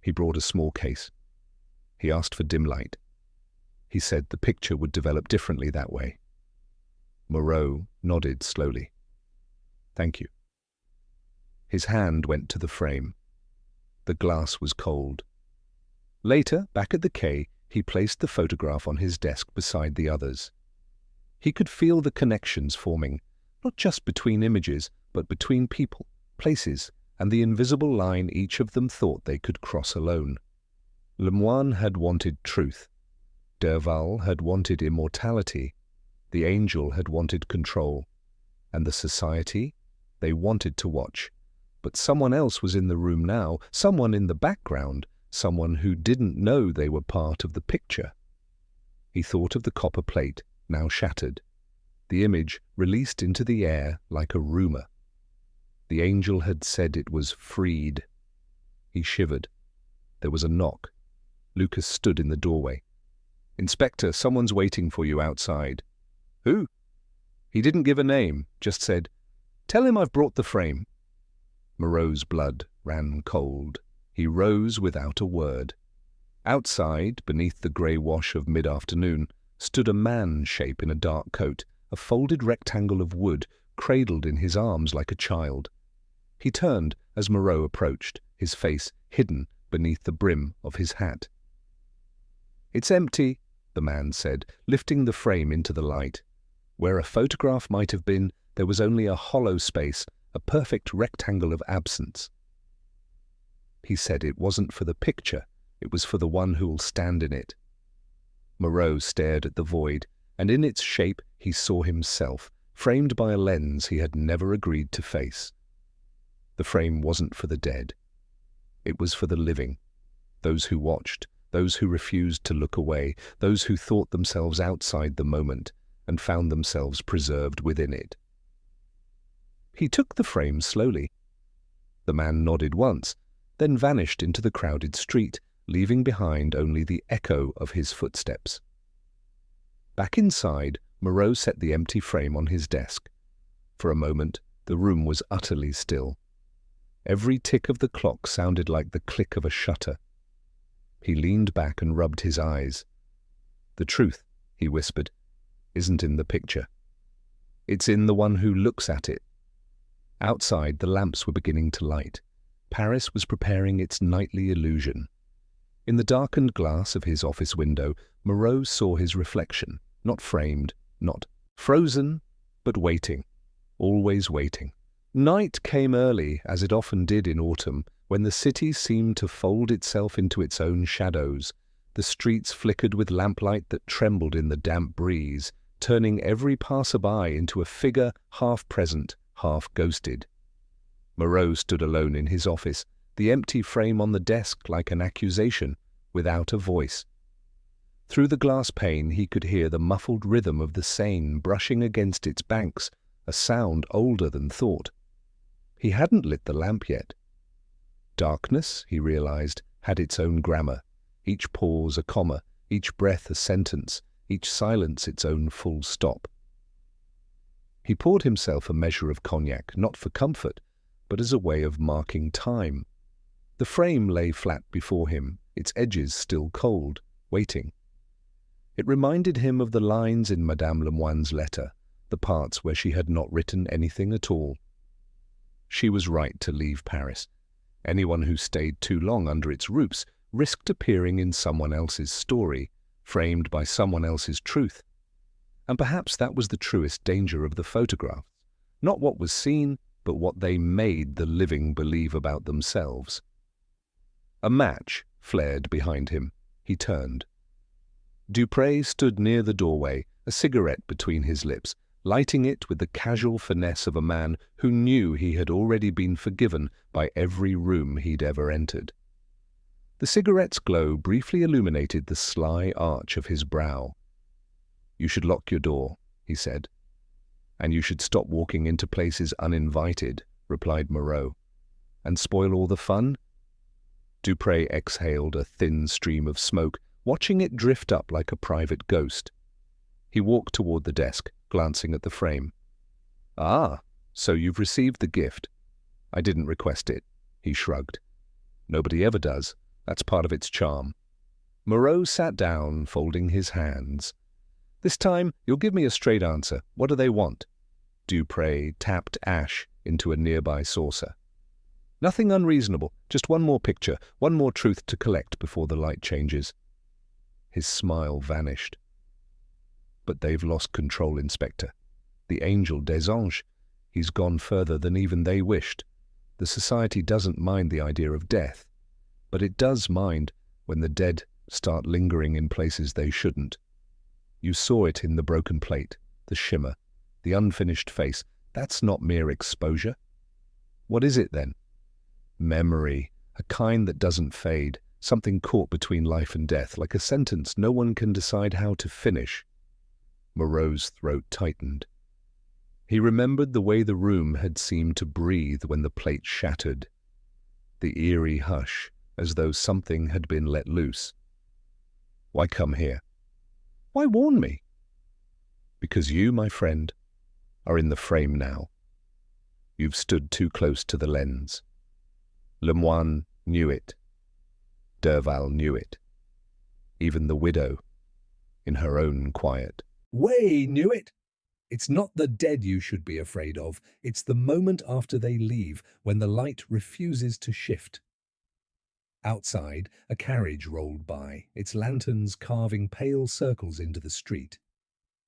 Speaker 1: "He brought a small case. He asked for dim light. He said the picture would develop differently that way." Moreau nodded slowly. "Thank you." His hand went to the frame. The glass was cold. Later, back at the quay, he placed the photograph on his desk beside the others. He could feel the connections forming, not just between images, but between people, places, and the invisible line each of them thought they could cross alone. Lemoine had wanted truth. Derval had wanted immortality. The angel had wanted control. And the society? They wanted to watch. But someone else was in the room now, someone in the background, someone who didn't know they were part of the picture. He thought of the copper plate, now shattered. The image released into the air like a rumor. The angel had said it was freed. He shivered. There was a knock. Lucas stood in the doorway. "Inspector, someone's waiting for you outside." "Who?" He didn't give a name, just said, "Tell him I've brought the frame." Moreau's blood ran cold. He rose without a word. Outside, beneath the grey wash of mid-afternoon, stood a man-shape in a dark coat, a folded rectangle of wood, cradled in his arms like a child. He turned as Moreau approached, his face hidden beneath the brim of his hat. "It's empty," the man said, lifting the frame into the light. Where a photograph might have been, there was only a hollow space, a perfect rectangle of absence. He said it wasn't for the picture, it was for the one who'll stand in it. Moreau stared at the void, and in its shape he saw himself, framed by a lens he had never agreed to face. The frame wasn't for the dead. It was for the living, those who watched, those who refused to look away, those who thought themselves outside the moment and found themselves preserved within it. He took the frame slowly. The man nodded once, then vanished into the crowded street, leaving behind only the echo of his footsteps. Back inside, Moreau set the empty frame on his desk. For a moment, the room was utterly still. Every tick of the clock sounded like the click of a shutter. He leaned back and rubbed his eyes. "The truth," he whispered, "isn't in the picture. It's in the one who looks at it." Outside, the lamps were beginning to light. Paris was preparing its nightly illusion. In the darkened glass of his office window, Moreau saw his reflection, not framed, not frozen, but waiting, always waiting. Night came early, as it often did in autumn, when the city seemed to fold itself into its own shadows. The streets flickered with lamplight that trembled in the damp breeze, turning every passer-by into a figure half present, half ghosted. Moreau stood alone in his office, the empty frame on the desk like an accusation, without a voice. Through the glass pane he could hear the muffled rhythm of the Seine brushing against its banks, a sound older than thought. He hadn't lit the lamp yet. Darkness, he realized, had its own grammar, each pause a comma, each breath a sentence, each silence its own full stop. He poured himself a measure of cognac, not for comfort, but as a way of marking time. The frame lay flat before him, its edges still cold, waiting. It reminded him of the lines in Madame Lemoine's letter, the parts where she had not written anything at all. She was right to leave Paris. Anyone who stayed too long under its roofs risked appearing in someone else's story, framed by someone else's truth. And perhaps that was the truest danger of the photographs, not what was seen, but what they made the living believe about themselves. A match flared behind him. He turned. Dupré stood near the doorway, a cigarette between his lips, lighting it with the casual finesse of a man who knew he had already been forgiven by every room he'd ever entered. The cigarette's glow briefly illuminated the sly arch of his brow. "You should lock your door," he said. "And you should stop walking into places uninvited," replied Moreau. "And spoil all the fun?" Dupré exhaled a thin stream of smoke, watching it drift up like a private ghost. He walked toward the desk, glancing at the frame. "Ah, so you've received the gift." "I didn't request it," he shrugged. "Nobody ever does. That's part of its charm." Moreau sat down, folding his hands. "This time, you'll give me a straight answer. What do they want?" Dupré tapped ash into a nearby saucer. "Nothing unreasonable. Just one more picture, one more truth to collect before the light changes." His smile vanished. "But they've lost control, Inspector. The angel des anges. He's gone further than even they wished. The society doesn't mind the idea of death, but it does mind when the dead start lingering in places they shouldn't. You saw it in the broken plate, the shimmer, the unfinished face. That's not mere exposure. What is it then? Memory, a kind that doesn't fade, something caught between life and death, like a sentence no one can decide how to finish." Moreau's throat tightened. He remembered the way the room had seemed to breathe when the plate shattered. The eerie hush, as though something had been let loose. "Why come here?" "Why warn me?" "Because you, my friend, are in the frame now. You've stood too close to the lens. Lemoine knew it. Derval knew it. Even the widow, in her own quiet way, knew it. It's not the dead you should be afraid of. It's the moment after they leave, when the light refuses to shift." Outside, a carriage rolled by, its lanterns carving pale circles into the street.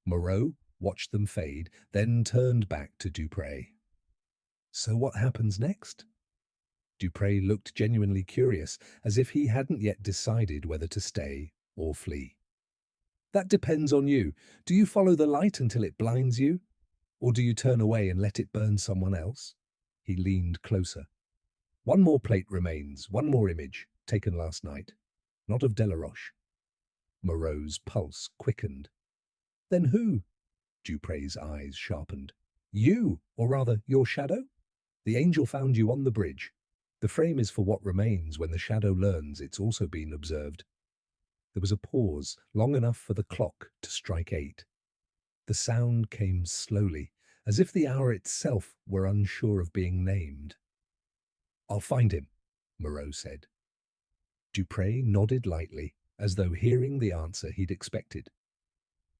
Speaker 1: Moreau watched them fade, then turned back to Dupré. "So what happens next?" Dupré looked genuinely curious, as if he hadn't yet decided whether to stay or flee. "That depends on you. Do you follow the light until it blinds you? Or do you turn away and let it burn someone else?" He leaned closer. "One more plate remains, one more image, taken last night. Not of Delaroche." Moreau's pulse quickened. "Then who?" Dupré's eyes sharpened. "You, or rather, your shadow? The angel found you on the bridge. The frame is for what remains when the shadow learns it's also been observed." There was a pause, long enough for the clock to strike 8. The sound came slowly, as if the hour itself were unsure of being named. "I'll find him," Moreau said. Dupré nodded lightly, as though hearing the answer he'd expected.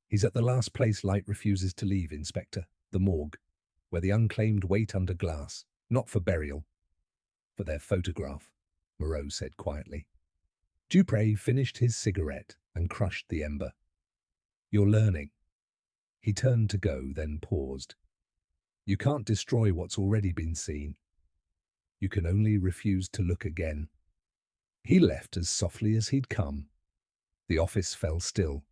Speaker 1: "He's at the last place light refuses to leave, Inspector, the morgue, where the unclaimed wait under glass, not for burial. For their photograph," Moreau said quietly. Dupre finished his cigarette and crushed the ember. "You're learning." He turned to go, then paused. "You can't destroy what's already been seen. You can only refuse to look again." He left as softly as he'd come. The office fell still.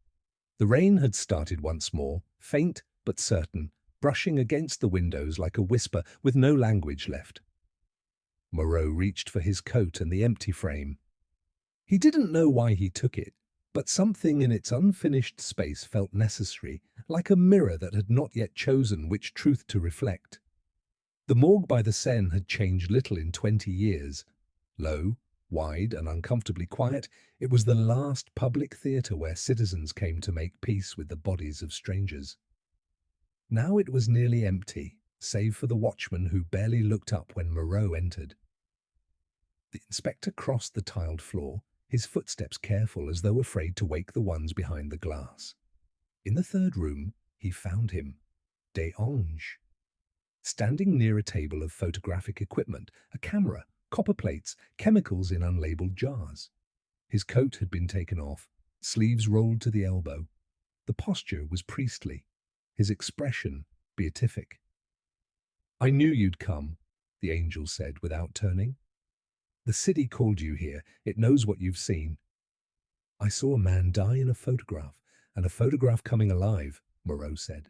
Speaker 1: The rain had started once more, faint but certain, brushing against the windows like a whisper with no language left. Moreau reached for his coat and the empty frame. He didn't know why he took it, but something in its unfinished space felt necessary, like a mirror that had not yet chosen which truth to reflect. The morgue by the Seine had changed little in 20 years. Low, wide and uncomfortably quiet, it was the last public theatre where citizens came to make peace with the bodies of strangers. Now it was nearly empty, save for the watchman who barely looked up when Moreau entered. The inspector crossed the tiled floor, his footsteps careful as though afraid to wake the ones behind the glass. In the third room, he found him, Desange, standing near a table of photographic equipment, a camera, copper plates, chemicals in unlabeled jars. His coat had been taken off, sleeves rolled to the elbow. The posture was priestly, his expression beatific. "I knew you'd come," the angel said without turning. "The city called you here. It knows what you've seen." "I saw a man die in a photograph, and a photograph coming alive," Moreau said.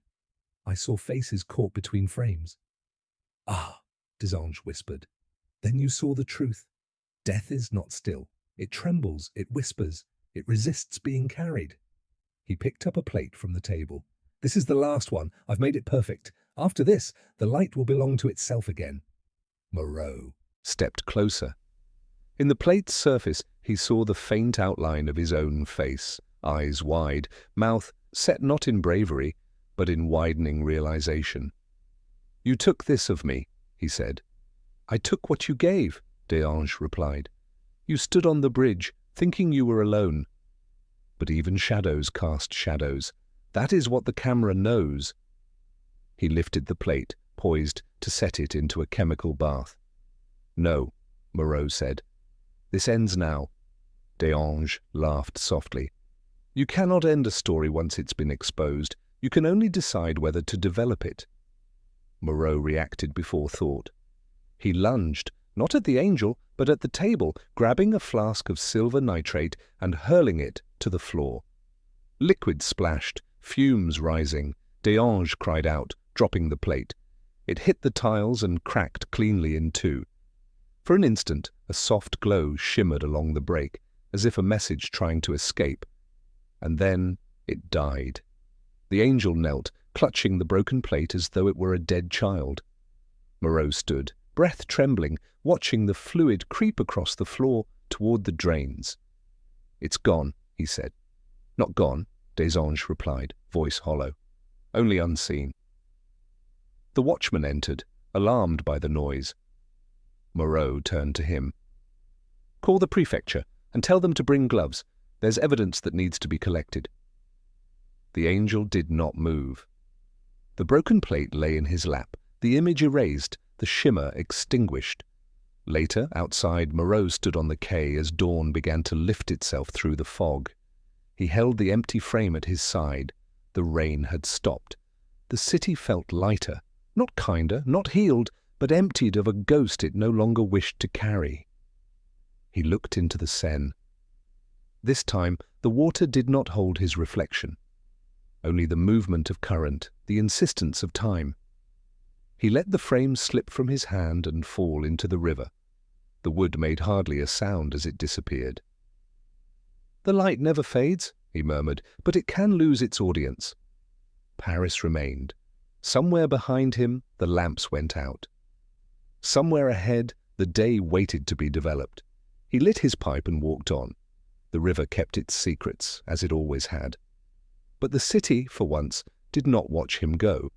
Speaker 1: "I saw faces caught between frames." "Ah," Desange whispered. "Then you saw the truth. Death is not still. It trembles, it whispers, it resists being carried." He picked up a plate from the table. "This is the last one. I've made it perfect. After this, the light will belong to itself again." Moreau stepped closer. In the plate's surface, he saw the faint outline of his own face, eyes wide, mouth set not in bravery, but in widening realization. "You took this of me," he said. "I took what you gave," Desange replied. "You stood on the bridge, thinking you were alone. But even shadows cast shadows. That is what the camera knows." He lifted the plate, poised to set it into a chemical bath. "No," Moreau said. "This ends now." Desange laughed softly. "You cannot end a story once it's been exposed. You can only decide whether to develop it." Moreau reacted before thought. He lunged, not at the angel, but at the table, grabbing a flask of silver nitrate and hurling it to the floor. Liquid splashed, fumes rising. Desange cried out, dropping the plate. It hit the tiles and cracked cleanly in two. For an instant, a soft glow shimmered along the break, as if a message trying to escape. And then it died. The angel knelt, clutching the broken plate as though it were a dead child. Moreau stood, breath trembling, watching the fluid creep across the floor toward the drains. "It's gone," he said. "Not gone," Desange replied, voice hollow. "Only unseen." The watchman entered, alarmed by the noise. Moreau turned to him. "Call the prefecture and tell them to bring gloves. There's evidence that needs to be collected." The angel did not move. The broken plate lay in his lap, the image erased, the shimmer extinguished. Later, outside, Moreau stood on the quay as dawn began to lift itself through the fog. He held the empty frame at his side. The rain had stopped. The city felt lighter, not kinder, not healed, but emptied of a ghost it no longer wished to carry. He looked into the Seine. This time, the water did not hold his reflection. Only the movement of current, the insistence of time. He let the frame slip from his hand and fall into the river. The wood made hardly a sound as it disappeared. "The light never fades," he murmured, "but it can lose its audience." Paris remained. Somewhere behind him, the lamps went out. Somewhere ahead, the day waited to be developed. He lit his pipe and walked on. The river kept its secrets, as it always had. But the city, for once, did not watch him go.